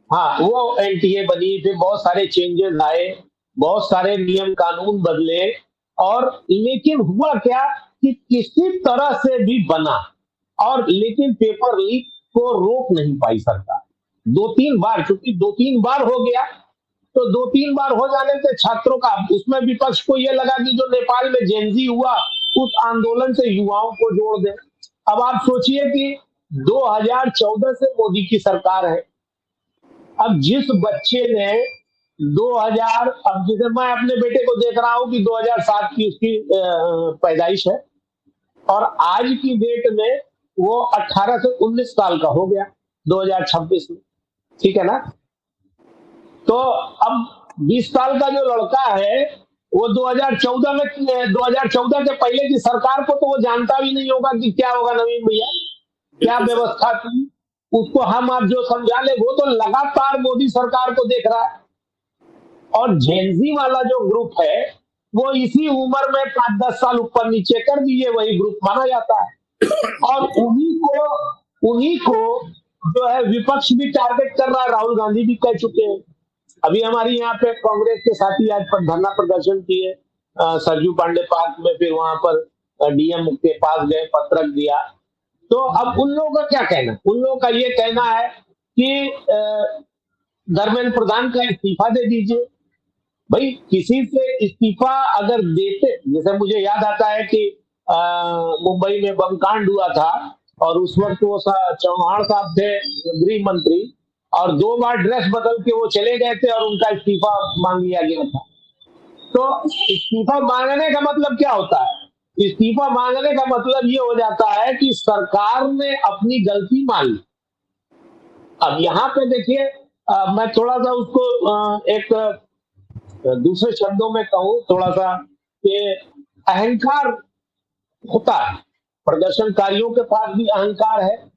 वो एनटीए बनी। फिर बहुत सारे चेंजेस आए, बहुत सारे नियम कानून बदले, और लेकिन हुआ क्या कि किसी तरह से भी बना, और लेकिन पेपर लीक को रोक नहीं पाई सरकार। 2-3 बार, चूंकि 2-3 बार हो गया, तो 2-3 बार हो जाने से छात्रों का, उसमें विपक्ष को यह लगा कि जो नेपाल में जेनजी हुआ, उस आंदोलन से युवाओं को जोड़ दे। अब आप सोचिए कि 2014 से मोदी की सरकार है। अब जिस बच्चे ने 2000, अब जैसे मैं अपने बेटे को देख रहा हूं कि 2007 की उसकी पैदाइश है, और आज की डेट में वो 18 से 19 साल का हो गया 2026 में, ठीक है ना। तो अब 20 साल का जो लड़का है, वो 2014 के पहले की सरकार को तो वो जानता भी नहीं होगा कि क्या होगा। नवीन भैया, क्या व्यवस्था थी, उसको हम आप जो समझा ले, वो तो लगातार मोदी सरकार को देख रहा है। और जेनजी वाला जो ग्रुप है, वो इसी उम्र में 5-10 साल ऊपर नीचे कर दीजिए, वही ग्रुप माना जाता है। और उन्हीं को जो है विपक्ष भी टारगेट कर रहा है। राहुल गांधी भी कह चुके हैं। अभी हमारी यहाँ पे कांग्रेस के साथी आज पर धरना प्रदर्शन किए सरजू पांडे पार्क में, फिर वहां पर डीएम के पास गए, पत्रक दिया। तो अब उन लोगों का क्या कहना, उन लोगों का ये कहना है कि धर्मेंद्र प्रधान का इस्तीफा दे दीजिए। भाई, किसी से इस्तीफा अगर देते, जैसे मुझे याद आता है कि मुंबई में बम कांड हुआ था, और उस वक्त वो चौहान साहब थे गृह मंत्री, और 2 बार ड्रेस बदल के वो चले गए थे, और उनका इस्तीफा मांग लिया गया था। तो इस्तीफा मांगने का मतलब क्या होता है? इस्तीफा मांगने का मतलब ये हो जाता है कि सरकार ने अपनी गलती मान ली। अब यहाँ पे देखिए, मैं थोड़ा सा उसको एक दूसरे शब्दों में कहूं, थोड़ा सा कि अहंकार होता है, प्रदर्शनकारियों के पास भी अहंकार है।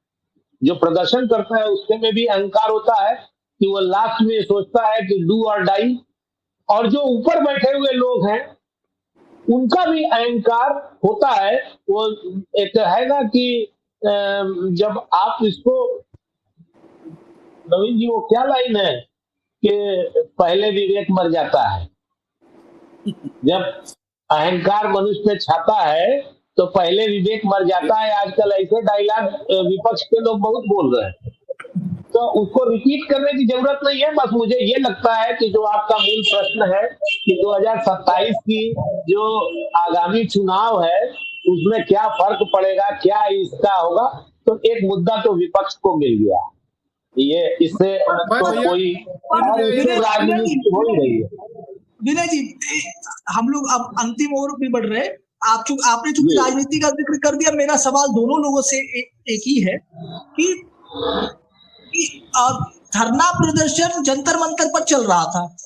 जो प्रदर्शन करता है उसके में भी अहंकार होता है कि वो लास्ट में सोचता है कि डू और डाई। और जो ऊपर बैठे हुए लोग हैं, उनका भी अहंकार होता है। वो एक है ना कि जब आप इसको, नवीन जी वो क्या लाइन है कि पहले विवेक मर जाता है। जब अहंकार मनुष्य पे छाता है तो पहले विवेक मर जाता है। आजकल ऐसे डायलॉग विपक्ष के लोग बहुत बोल रहे हैं, तो उसको रिपीट करने की जरूरत नहीं है। बस मुझे ये लगता है कि जो आपका मूल प्रश्न है कि 2027 की जो आगामी चुनाव है उसमें क्या फर्क पड़ेगा, क्या इसका होगा, तो एक मुद्दा तो विपक्ष को मिल गया। ये इससे तो भैया कोई और इससे विनय राजनीति हो ही रही है। विनय जी, हम लोग अब अंतिम ओर भी बढ़ रहे हैं। आपने चूंकि जी राजनीति का जिक्र कर दिया, मेरा सवाल दोनों लोगों से एक ही है कि धरना प्रदर्शन जंतर मंतर पर चल रहा था,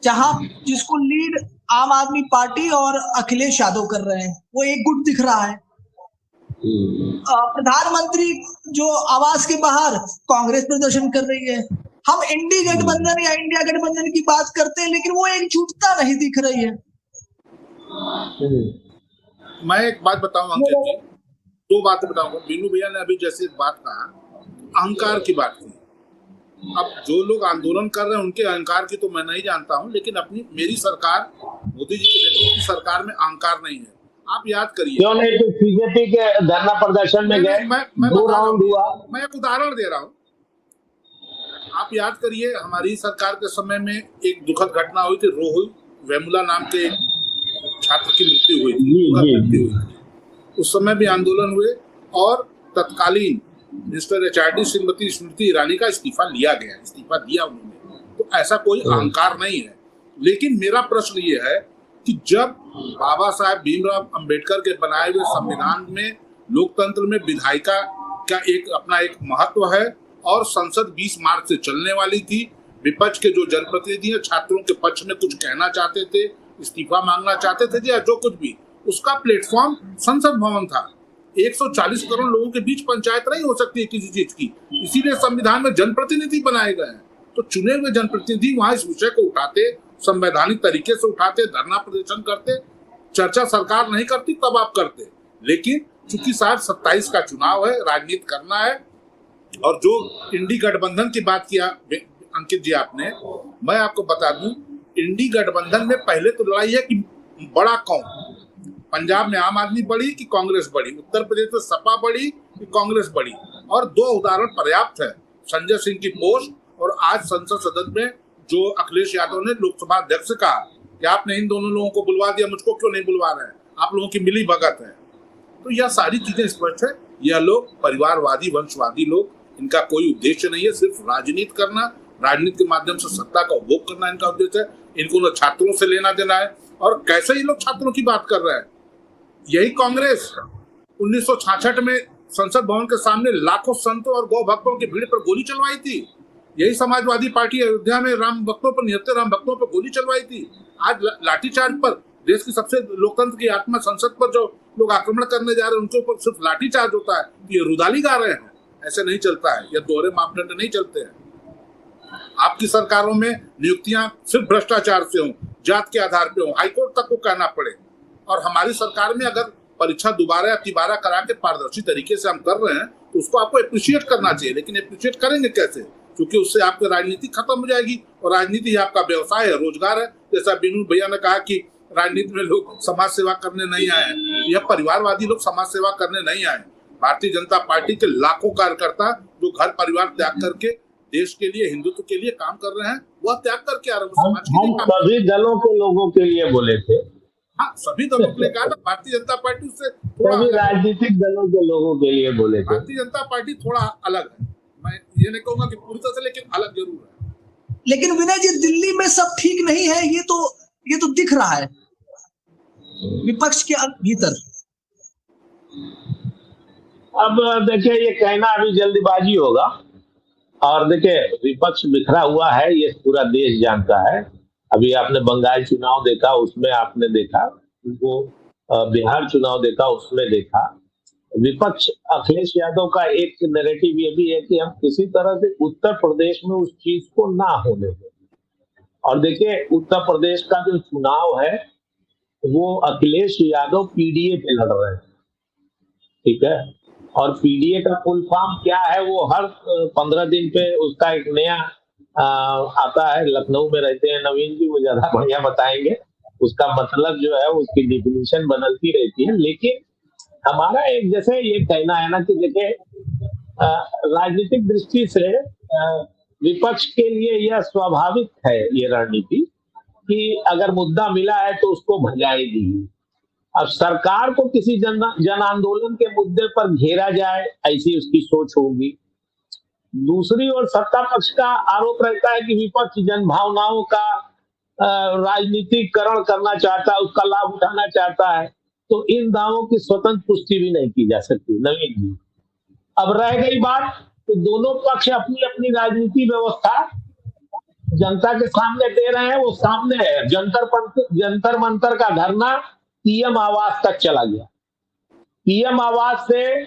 जहां जिसको लीड आम आदमी पार्टी और अखिलेश यादव कर रहे हैं, वो एक गुट दिख रहा है। प्रधानमंत्री जो आवास के बाहर कांग्रेस प्रदर्शन कर रही है। हम इंडी गठबंधन या इंडिया गठबंधन की बात करते हैं, लेकिन वो एकजुटता नहीं दिख रही है। मैं एक बात बताऊं अंकित जी, दो बातें बताऊंगा। बीनू भैया ने अभी जैसे एक बात कहा, अहंकार की बात की। अब जो लोग आंदोलन कर रहे हैं उनके अहंकार की तो मैं नहीं जानता हूं, लेकिन मेरी सरकार, मोदी जी के नेतृत्व की सरकार में अहंकार नहीं है। आप याद करिए, क्यों नहीं, तो बीजेपी के धरना प्रदर्शन में गए, मैं 2 राउंड हुआ। मैं एक उदाहरण दे रहा हूँ। आप याद करिए, हमारी सरकार के समय में एक दुखद घटना हुई थी। रोहुल वेमुला नाम के एक छात्र की मृत्यु हुई थी। उस समय भी आंदोलन हुए और तत्कालीन मिनिस्टर एचआरडी श्रीमती स्मृति ईरानी का इस्तीफा लिया गया, इस्तीफा दिया उन्होंने। तो ऐसा कोई अहंकार नहीं है। लेकिन मेरा प्रश्न ये है कि जब बाबा साहेब भीमराव अंबेडकर के बनाए हुए संविधान में लोकतंत्र में विधायिका का अपना एक महत्व है और संसद 20 मार्च से चलने वाली थी, विपक्ष के जो जनप्रतिनिधि हैं छात्रों के पक्ष में कुछ कहना चाहते थे, इस्तीफा मांगना चाहते थे या जो कुछ भी, उसका प्लेटफॉर्म संसद भवन था। 140 करोड़ लोगों के बीच पंचायत नहीं हो सकती है किसी चीज की, इसीलिए संविधान में जनप्रतिनिधि बनाए गए हैं। तो चुने हुए जनप्रतिनिधि वहां इस विषय को उठाते, संवैधानिक तरीके से उठाते, धरना प्रदर्शन करते, चर्चा सरकार नहीं करती तब आप करते। लेकिन चूंकि साहब 27 का चुनाव है, राजनीति करना है, और जो इंडी गठबंधन की बात किया अंकित जी आपने, मैं आपको बता दूं, इंडी गठबंधन में पहले तो लड़ाई है कि बड़ा कौन। पंजाब में आम आदमी बढ़ी कि कांग्रेस बढ़ी, उत्तर प्रदेश में सपा बढ़ी कि कांग्रेस बढ़ी, और 2 उदाहरण पर्याप्त है, संजय सिंह की पोस्ट और आज संसद सदन में जो अखिलेश यादव ने लोकसभा अध्यक्ष से कहा कि आपने इन दोनों लोगों को बुलवा दिया, मुझको क्यों नहीं बुलवा रहे हैं, आप लोगों की मिली भगत है। तो यह सारी चीजें स्पष्ट है, यह लोग परिवारवादी वंशवादी लोग, इनका कोई उद्देश्य नहीं है, सिर्फ राजनीति करना, राजनीति के माध्यम से सत्ता का उपभोग करना इनका उद्देश्य है। इनको न छात्रों से लेना देना है, और कैसे ये लोग छात्रों की बात कर रहे हैं। यही कांग्रेस 1966 में संसद भवन के सामने लाखों संतों और गौ भक्तों की भीड़ पर गोली चलवाई थी। यही समाजवादी पार्टी अयोध्या में राम भक्तों पर, निहत्थे राम भक्तों पर गोली चलवाई थी। आज लाठीचार्ज पर, देश की सबसे लोकतंत्र की आत्मा संसद पर जो लोग आक्रमण करने जा रहे हैं उनके ऊपर सिर्फ लाठीचार्ज होता है। ये रुदाली गा रहे हैं, ऐसे नहीं चलता है, यह दोहरे मापदंड नहीं चलते हैं। आपकी सरकारों में नियुक्तियां सिर्फ भ्रष्टाचार से हों, जात के आधार पे हों, हाईकोर्ट तक को कहना पड़े, और हमारी सरकार में अगर परीक्षा दोबारा या तिबारा करा के पारदर्शी तरीके से हम कर रहे हैं तो उसको आपको अप्रिशिएट करना चाहिए। लेकिन अप्रिशिएट करेंगे कैसे? क्योंकि उससे आपकी राजनीति खत्म हो जाएगी, और राजनीति ही आपका व्यवसाय है, रोजगार है। जैसा बीनू भैया ने कहा कि राजनीति में लोग समाज सेवा करने नहीं आए हैं, यह परिवारवादी लोग समाज सेवा करने नहीं आए। भारतीय जनता पार्टी के लाखों कार्यकर्ता जो घर परिवार त्याग करके देश के लिए, हिंदुत्व के लिए काम कर रहे हैं, वह त्याग करके आ रहे हैं। हम सभी दलों के लोगों के लिए बोले थे। हाँ, सभी दलों के लिए कहा था। भारतीय जनता पार्टी उससे सभी राजनीतिक दलों के लोगों के लिए बोले थे। भारतीय जनता पार्टी थोड़ा अलग है, मैं ये नहीं कहूंगा कि पूरी तरह से, लेकिन अलग जरूर है। लेकिन विनय जी, दिल्ली में सब ठीक नहीं है, ये तो दिख रहा है विपक्ष के भीतर। अब देखिए, ये कहना अभी जल्दीबाजी होगा, और देखिए विपक्ष बिखरा हुआ है, ये पूरा देश जानता है। अभी आपने बंगाल चुनाव देखा, उसमें आपने देखा, वो बिहार चुनाव देखा, उसमें देखा। विपक्ष अखिलेश यादव का एक नैरेटिव ये भी है कि हम किसी तरह से उत्तर प्रदेश में उस चीज को ना होने दें। और देखिए, उत्तर प्रदेश का जो चुनाव है वो अखिलेश यादव पीडीए पे लड़ रहे हैं, ठीक है। और पीडीए का फुल फॉर्म क्या है वो हर 15 दिन पे उसका एक नया आता है। लखनऊ में रहते हैं नवीन जी, वो ज्यादा बढ़िया बताएंगे। उसका मतलब जो है उसकी डिफिनीशन बदलती रहती है। लेकिन हमारा एक जैसे ये कहना है ना कि देखिए राजनीतिक दृष्टि से विपक्ष के लिए यह स्वाभाविक है ये रणनीति कि अगर मुद्दा मिला है तो उसको भगाएगी। अब सरकार को किसी जन आंदोलन के मुद्दे पर घेरा जाए, ऐसी उसकी सोच होगी। दूसरी ओर सत्ता पक्ष का आरोप रहता है कि विपक्ष जन भावनाओं का राजनीतिकरण करना चाहता है, उसका लाभ उठाना चाहता है। तो इन दावों की स्वतंत्र पुष्टि भी नहीं की जा सकती नवीन जी। अब रह गई बात कि दोनों पक्ष अपनी अपनी राजनीति व्यवस्था जनता के सामने दे रहे हैं, वो सामने है। जंतर मंतर का धरना पीएम आवास तक चला गया। पीएम आवास से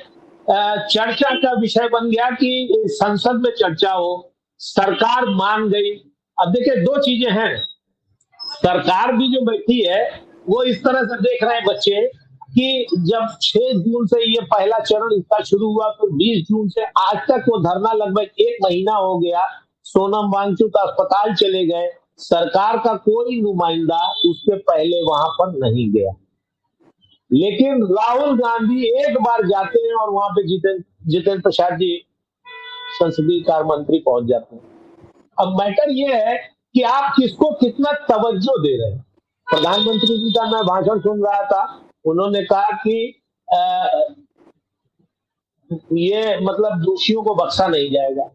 चर्चा का विषय बन गया कि संसद में चर्चा हो, सरकार मान गई। अब देखिए दो चीजें हैं, सरकार भी जो बैठी है वो इस तरह से देख रहे हैं बच्चे कि जब 6 जून से ये पहला चरण इसका शुरू हुआ तो 20 जून से आज तक वो धरना लगभग 1 महीना हो गया। सोनम वांगचुक अस्पताल चले गए, सरकार का कोई नुमाइंदा उसके पहले वहां पर नहीं गया। लेकिन राहुल गांधी एक बार जाते हैं और वहां पे जितेंद्र प्रसाद जी संसदीय कार्य मंत्री पहुंच जाते हैं। अब मैटर ये है कि आप किसको कितना तवज्जो दे रहे हैं। प्रधानमंत्री जी का मैं भाषण सुन रहा था, उन्होंने कहा कि ये मतलब दोषियों को बख्शा नहीं जाएगा।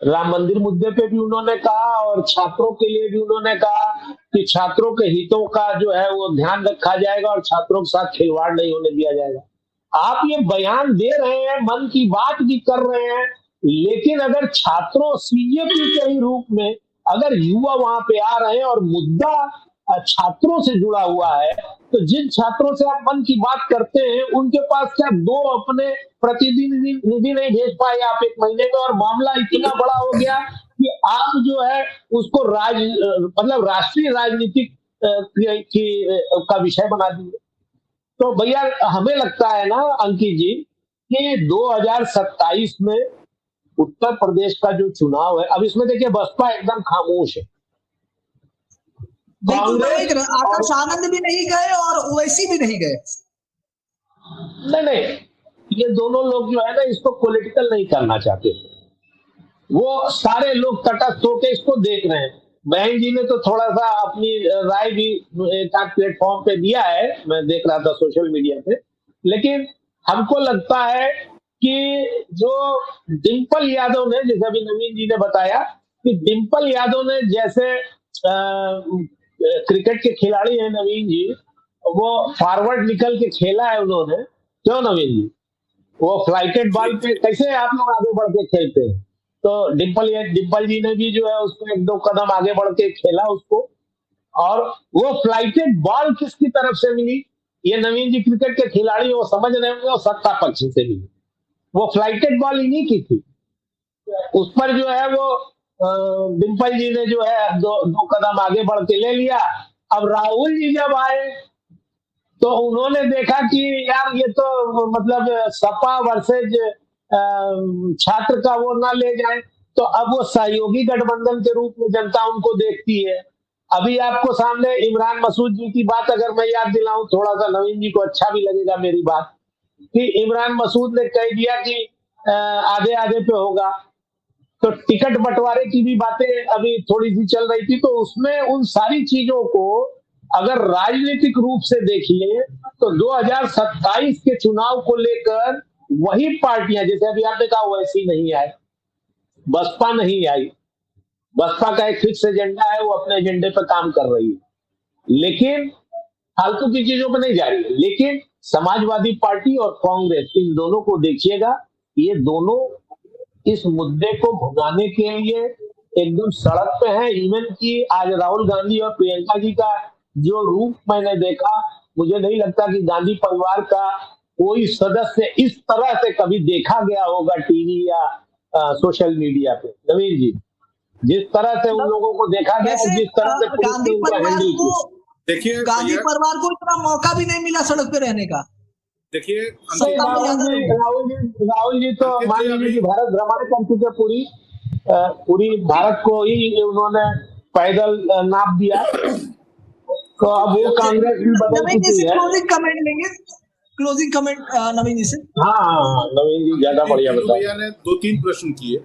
राम मंदिर मुद्दे पे भी उन्होंने कहा और छात्रों के लिए भी उन्होंने कहा कि छात्रों के हितों का जो है वो ध्यान रखा जाएगा और छात्रों के साथ खिलवाड़ नहीं होने दिया जाएगा। आप ये बयान दे रहे हैं, मन की बात भी कर रहे हैं, लेकिन अगर छात्रों सीजेपी के ही रूप में अगर युवा वहां पे आ रहे हैं और मुद्दा छात्रों से जुड़ा हुआ है, तो जिन छात्रों से आप मन की बात करते हैं उनके पास क्या 2 अपने प्रतिनिधि नहीं भेज पाए आप 1 महीने में, और मामला इतना बड़ा हो गया कि आप जो है उसको मतलब राष्ट्रीय राजनीतिक का विषय बना दिए। तो भैया हमें लगता है ना अंकित जी कि 2027 में उत्तर प्रदेश का जो चुनाव है, अब इसमें देखिए बसपा एकदम खामोश है। बिल्कुल आकाश आनंद भी नहीं गए और ओवैसी भी नहीं गए। नहीं, ये दोनों लोग जो है ना इसको पॉलिटिकल नहीं करना चाहते। वो सारे लोग तटस्थ होकर इसको देख रहे हैं। बहन जी ने तो थोड़ा सा अपनी राय भी एक प्लेटफॉर्म पे दिया है, मैं देख रहा था सोशल मीडिया पे। लेकिन हमको लगता है कि जो डिंपल यादव ने, जैसे अभी नवीन जी ने बताया कि डिंपल यादव ने जैसे क्रिकेट के खिलाड़ी हैं नवीन जी, वो फॉरवर्ड निकल के खेला है उन्होंने, क्यों नवीन जी? वो फ्लाइटेड बॉल पे कैसे आप लोग आगे बढ़ के खेलते हैं, तो डिंपल जी ने भी जो है उसको 1-2 कदम आगे बढ़ के खेला उसको। और वो फ्लाइटेड बॉल किसकी तरफ से मिली, ये नवीन जी क्रिकेट के खिलाड़ी वो समझ रहे होंगे, वो सत्ता पक्ष से मिली। वो फ्लाइटेड बॉल इन्हीं की थी, उस पर जो है वो डिंपल जी ने जो है 2 कदम आगे बढ़ के ले लिया। अब राहुल जी जब आए तो उन्होंने देखा कि यार ये तो मतलब सपा वर्सेज छात्र का वो ना ले जाए, तो अब वो सहयोगी गठबंधन के रूप में जनता उनको देखती है। अभी आपको सामने इमरान मसूद जी की बात अगर मैं याद दिलाऊं, थोड़ा सा नवीन जी को अच्छा भी लगेगा मेरी बात, कि इमरान मसूद ने कह दिया कि आधे आधे पे होगा। तो टिकट बंटवारे की भी बातें अभी थोड़ी सी चल रही थी, तो उसमें उन सारी चीजों को अगर राजनीतिक रूप से देखिए तो 2027 के चुनाव को लेकर वही पार्टियां, जैसे अभी आपने कहा वैसी नहीं आई, बसपा नहीं आई। बसपा का एक फिक्स एजेंडा है, वो अपने एजेंडे पर काम कर रही है, लेकिन फालतू की चीजों पर नहीं जा रही है। लेकिन समाजवादी पार्टी और कांग्रेस, इन दोनों को देखिएगा, ये दोनों इस मुद्दे को भुनाने के लिए एकदम सड़क पे है। इवन कि आज राहुल गांधी और प्रियंका जी का जो रूप मैंने देखा, मुझे नहीं लगता कि गांधी परिवार का कोई सदस्य इस तरह से कभी देखा गया होगा टीवी या सोशल मीडिया पे। नवीन जी, जिस तरह से उन लोगों को देखा गया, जिस तरह से पुलिस ने उनको हैंडल किया। देखिए गांधी भैया, परिवार को इतना मौका भी नहीं मिला सड़क पे रहने का। देखिए नहीं, अंकित राहुल जी तो अंकित मान जी, लीजिए अभी कि भारत भ्रमण कर चुके, पूरी भारत को ही उन्होंने पैदल नाप दिया, तो अब वो कांग्रेस भी बदल नवीन जी चुकी से है। क्लोजिंग कमेंट लेंगे, क्लोजिंग कमेंट नवीन जी से। हाँ हाँ हाँ, नवीन जी ज्यादा बढ़िया वीनू बताओ। भैया ने 2-3 प्रश्न किए।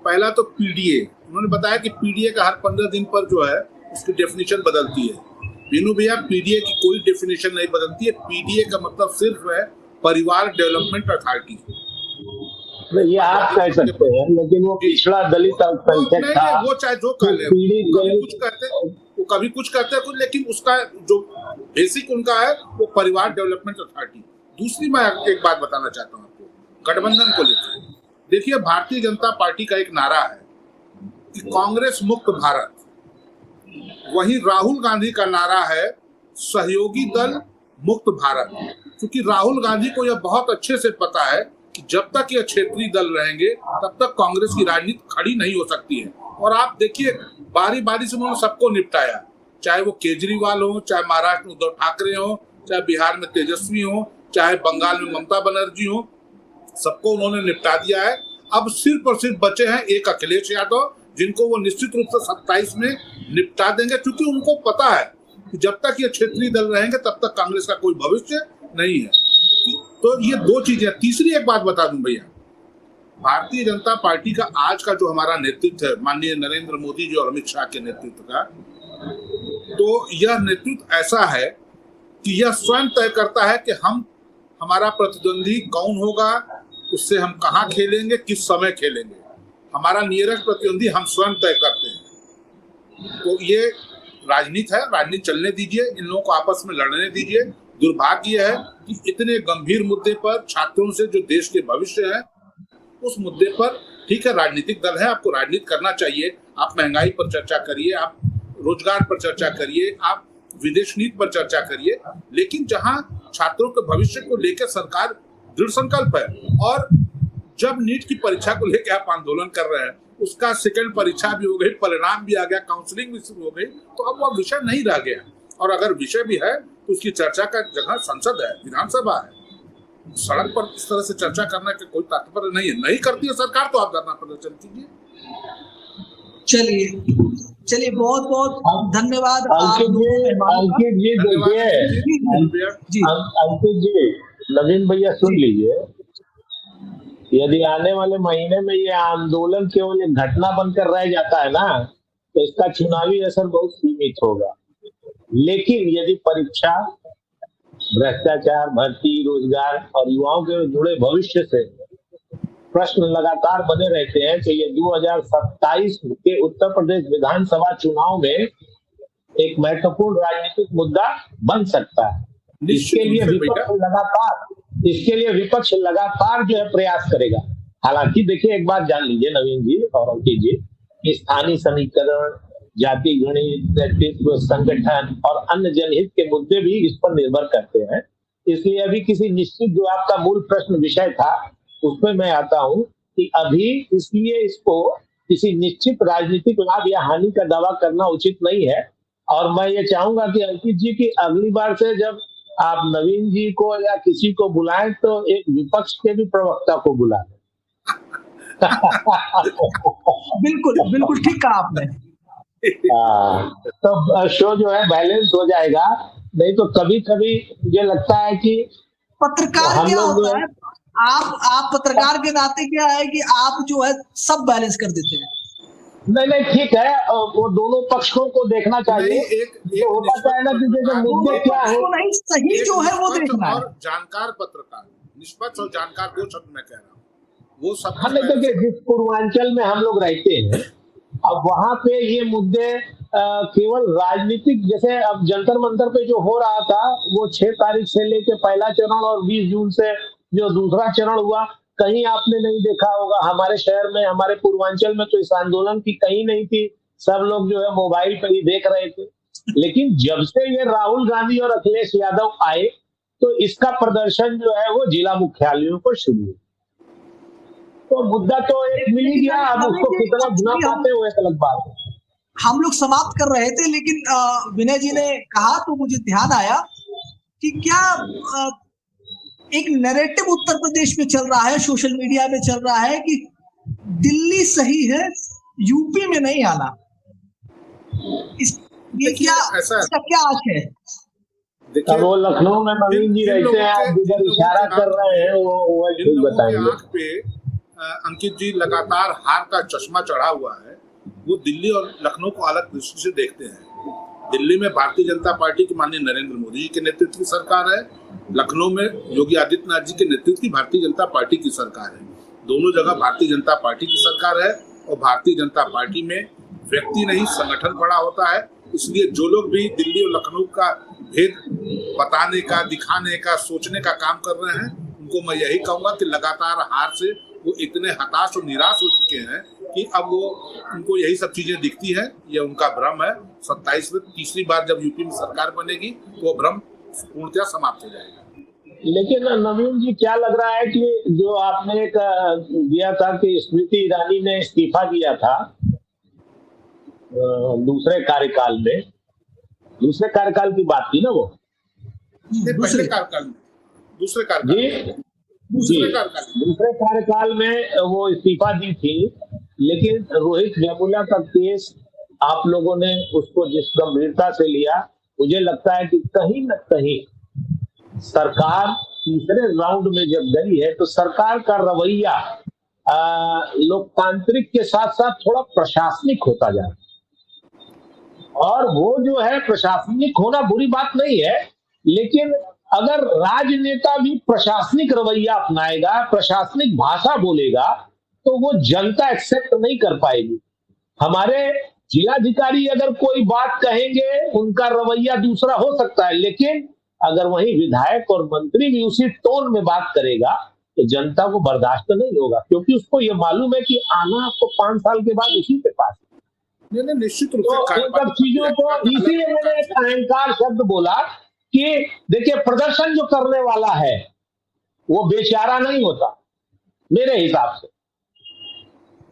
पहला तो पीडीए, उन्होंने बताया कि पीडीए का हर 15 दिन पर जो है उसकी डेफिनेशन बदलती है। वीनू भैया, पीडीए की कोई डेफिनेशन नहीं बदलती है। पीडीए का मतलब सिर्फ है परिवार डेवलपमेंट अथॉरिटी। ये आप कह सकते हैं, लेकिन वो पिछड़ा दलित अल्पसंख्यक नहीं था, नहीं, वो चाहे जो कह ले, पीड़ित कभी दलित। कुछ कहते, वो कभी कुछ कहते हैं कुछ, लेकिन उसका जो बेसिक उनका है वो परिवार डेवलपमेंट अथॉरिटी। दूसरी मैं एक बात बताना चाहता हूँ आपको गठबंधन को लेकर। देखिए, भारतीय जनता पार्टी का एक नारा है कि कांग्रेस मुक्त भारत, वहीं राहुल गांधी का नारा है सहयोगी दल मुक्त भारत। क्योंकि राहुल गांधी को यह बहुत अच्छे से पता है कि जब तक ये क्षेत्रीय दल रहेंगे तब तक कांग्रेस की राजनीति खड़ी नहीं हो सकती है। और आप देखिए, बारी बारी से उन्होंने सबको निपटाया, चाहे वो केजरीवाल हो, चाहे महाराष्ट्र में उद्धव ठाकरे हो, चाहे बिहार में तेजस्वी हो, चाहे बंगाल में ममता बनर्जी हो, सबको उन्होंने निपटा दिया है। अब सिर्फ और सिर्फ बचे हैं एक अखिलेश यादव, जिनको वो निश्चित रूप से 27 में निपटा देंगे, क्योंकि उनको पता है कि जब तक ये क्षेत्रीय दल रहेंगे तब तक कांग्रेस का कोई भविष्य नहीं है। तो ये दो चीजें। तीसरी एक बात बता दूं भैया, भारतीय जनता पार्टी का आज का जो हमारा नेतृत्व है, माननीय नरेंद्र मोदी जी और अमित शाह के नेतृत्व का, तो यह नेतृत्व ऐसा है कि यह स्वयं तय करता है कि हमारा प्रतिद्वंदी कौन होगा, उससे हम कहाँ खेलेंगे, किस समय खेलेंगे। हमारा नियरेस्ट प्रतिद्वंदी हम स्वयं तय करते हैं। तो ये राजनीति है, राजनीति चलने दीजिए, इन लोगों को आपस में लड़ने दीजिए। दुर्भाग्य है कि इतने गंभीर मुद्दे पर छात्रों से जो देश के भविष्य है, उस मुद्दे पर ठीक है, राजनीतिक दल है, आपको राजनीति करना चाहिए। आप महंगाई पर चर्चा करिए, आप रोजगार पर चर्चा करिए, आप विदेश नीति पर चर्चा करिए, लेकिन जहां छात्रों के भविष्य को लेकर सरकार दृढ़ संकल्प है, और जब नीट की परीक्षा को लेकर आप आंदोलन कर रहे हैं, उसका सेकंड परीक्षा भी हो गई, परिणाम भी आ गया, काउंसलिंग भी शुरू हो गई, तो अब वह विषय नहीं रह गया। और अगर विषय भी है तो उसकी चर्चा का जगह संसद है, विधानसभा है। सड़क पर इस तरह से चर्चा करने का कोई तात्पर्य नहीं है। नहीं करती है सरकार तो आप धरना प्रदर्शन कीजिए। चलिए बहुत बहुत धन्यवाद अंकित जी देखिए, अंकित जी, नवीन भैया सुन लीजिए, यदि आने वाले महीने में ये आंदोलन केवल एक घटना बनकर रह जाता है ना, तो इसका चुनावी असर बहुत सीमित होगा। लेकिन यदि परीक्षा, भ्रष्टाचार, भर्ती, रोजगार और युवाओं के जुड़े भविष्य से प्रश्न लगातार बने रहते हैं, तो ये 2027 के उत्तर प्रदेश विधानसभा चुनाव में एक महत्वपूर्ण राजनीतिक मुद्दा बन सकता है। इसके लिए विपक्ष लगातार जो है प्रयास करेगा। हालांकि देखिए, एक बात जान लीजिए नवीन जी और अंकित जी, स्थानीय समीकरण, जाति गणित, नेतृत्व, संगठन और अन्य जनहित के मुद्दे भी इस पर निर्भर करते हैं। इसलिए अभी किसी निश्चित, जो आपका मूल प्रश्न विषय था, उसमें मैं आता हूं कि अभी इसलिए इसको किसी निश्चित राजनीतिक लाभ या हानि का दावा करना उचित नहीं है। और मैं ये चाहूंगा कि अंकित जी की अगली बार से जब आप नवीन जी को या किसी को बुलाएं तो एक विपक्ष के भी प्रवक्ता को बुलाएं। बिल्कुल बिल्कुल ठीक कहा आपने। तो शो जो है बैलेंस हो जाएगा। नहीं तो कभी कभी मुझे लगता है कि पत्रकार क्या होता है, आप पत्रकार के नाते क्या है कि आप जो है सब बैलेंस कर देते हैं। नहीं ठीक है, वो दोनों पक्षों को देखना चाहिए। एक होता है ना कि जैसे मुद्दे क्या है, नहीं सही जो है वो देखना है। और जानकार पत्रकार, निष्पक्ष और जानकार, दो शब्द मैं कह रहा हूँ, वो सब। हाँ, नहीं तो जिस पूर्वांचल में हम लोग रहते हैं, अब वहां पे ये मुद्दे केवल राजनीतिक, जैसे अब जंतर मंतर पे जो हो रहा था, वो 6 तारीख से लेके पहला चरण और 20 जून से जो दूसरा चरण हुआ, कहीं आपने नहीं देखा होगा। हमारे शहर में, हमारे पूर्वांचल में तो इस आंदोलन की कहीं नहीं थी, सब लोग जो है मोबाइल पर ही देख रहे थे। लेकिन जब से ये राहुल गांधी और अखिलेश यादव आए, तो इसका प्रदर्शन जो है वो जिला मुख्यालयों पर शुरू हुआ। तो मुद्दा तो एक मिल गया, अब उसको कितना गुना पाते हुए एक अलग बात है। हम लोग समाप्त कर रहे थे, लेकिन विनय जी ने कहा तो मुझे ध्यान आया कि क्या एक नैरेटिव उत्तर प्रदेश में चल रहा है, सोशल मीडिया में चल रहा है कि दिल्ली सही है, यूपी में नहीं आना। ये क्या इसका क्या आश है? देखिए, वो लखनऊ में नवीन जी रहते हैं, आप जिधर इशारा कर रहे हैं वो ठीक बताएंगे। आंख पे अंकित जी लगातार हार का चश्मा चढ़ा हुआ है, वो दिल्ली और लखनऊ को अलग दृष्टि से देखते हैं। दिल्ली में भारतीय जनता पार्टी की माननीय नरेंद्र मोदी जी के नेतृत्व की सरकार है, लखनऊ में योगी आदित्यनाथ जी के नेतृत्व की भारतीय जनता पार्टी की सरकार है। दोनों जगह भारतीय जनता पार्टी की सरकार है और भारतीय जनता पार्टी में व्यक्ति नहीं संगठन बड़ा होता है। इसलिए जो लोग भी दिल्ली और लखनऊ का भेद बताने का, दिखाने का, सोचने का काम कर रहे हैं, उनको मैं यही कहूंगा कि लगातार हार से वो इतने हताश और निराश हो चुके हैं कि अब वो उनको यही सब चीजें दिखती है। ये उनका भ्रम है। 27 में तीसरी बार जब यूपी में सरकार बनेगी तो वो भ्रम पूर्णतः समाप्त हो जाएगा। लेकिन नवीन जी, क्या लग रहा है कि जो आपने एक दिया था कि स्मृति ईरानी ने इस्तीफा दिया था दूसरे कार्यकाल में, दूसरे कार्यकाल की बात थी ना वो? पहले कार्यकाल में, दूसरे कार्यकाल में वो इस्तीफा दी थी। लेकिन रोहित वेमुला का केस आप लोगों ने उसको जिस गंभीरता से लिया, मुझे लगता है कि कहीं न कहीं सरकार तीसरे राउंड में जब गई है तो सरकार का रवैया लोकतांत्रिक के साथ साथ थोड़ा प्रशासनिक होता जा रहा है। और वो जो है प्रशासनिक होना बुरी बात नहीं है, लेकिन अगर राजनेता भी प्रशासनिक रवैया अपनाएगा, प्रशासनिक भाषा बोलेगा, तो वो जनता एक्सेप्ट नहीं कर पाएगी। हमारे जिलाधिकारी अगर कोई बात कहेंगे, उनका रवैया दूसरा हो सकता है, लेकिन अगर वही विधायक और मंत्री भी उसी टोन में बात करेगा तो जनता को बर्दाश्त नहीं होगा, क्योंकि उसको ये मालूम है कि आना आपको 5 साल के बाद उसी के पास। निश्चित रूप से इन सब चीजों को, इसीलिए मैंने एक अहंकार शब्द बोला कि देखिए, प्रदर्शन जो करने वाला है वो बेचारा नहीं होता मेरे हिसाब से।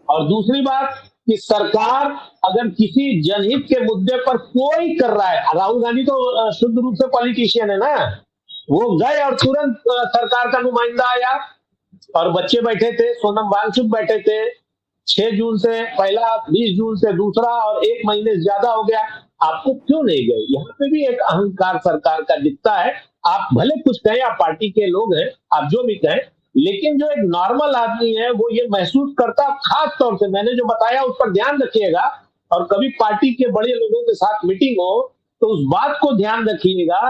और दूसरी बात कि सरकार अगर किसी जनहित के मुद्दे पर कोई कर रहा है, राहुल गांधी तो शुद्ध रूप से पॉलिटिशियन है ना, वो गए और तुरंत सरकार का नुमाइंदा आया और बच्चे बैठे थे, सोनम वांगचुक बैठे थे, 6 जून से पहला, 20 जून से दूसरा, और 1 महीने से ज्यादा हो गया, आपको क्यों नहीं गए? यहाँ पे भी एक अहंकार सरकार का दिखता है। आप भले कुछ कहें, आप पार्टी के लोग हैं, आप जो भी कहें, लेकिन जो एक नॉर्मल आदमी है वो ये महसूस करता, खास तौर से मैंने जो बताया उस पर ध्यान रखिएगा, और कभी पार्टी के बड़े लोगों के साथ मीटिंग हो तो उस बात को ध्यान रखिएगा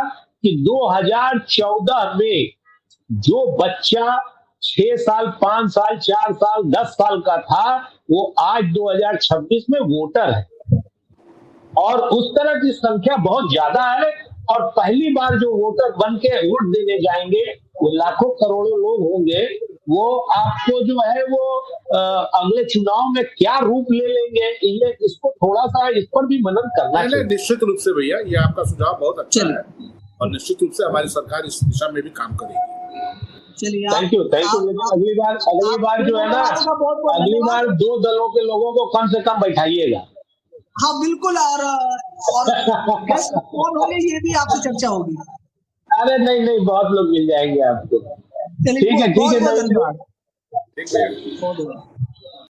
कि 2014 में जो बच्चा 6 साल, 5 साल, 4 साल, 10 साल का था, वो आज 2026 में वोटर है, और उस तरह की संख्या बहुत ज्यादा है। और पहली बार जो वोटर बन के वोट देने जाएंगे वो लाखों करोड़ों लोग होंगे। वो आपको जो है वो अगले चुनाव में क्या रूप ले लेंगे, इसको थोड़ा सा इस पर भी मनन करना चाहिए। निश्चित रूप से भैया, ये आपका सुझाव बहुत अच्छा है और निश्चित रूप से हमारी सरकार इस दिशा में भी काम करेगी। चलिए, थैंक यू। लेकिन अगली बार जो है ना, अगली बार 2 दलों के लोगों को कम से कम बैठाइएगा। हाँ बिल्कुल, और गेस्ट कौन होंगे ये भी आपसे चर्चा होगी। अरे नहीं, बहुत लोग मिल जाएंगे आपको। ठीक है, धन्यवाद। ठीक है।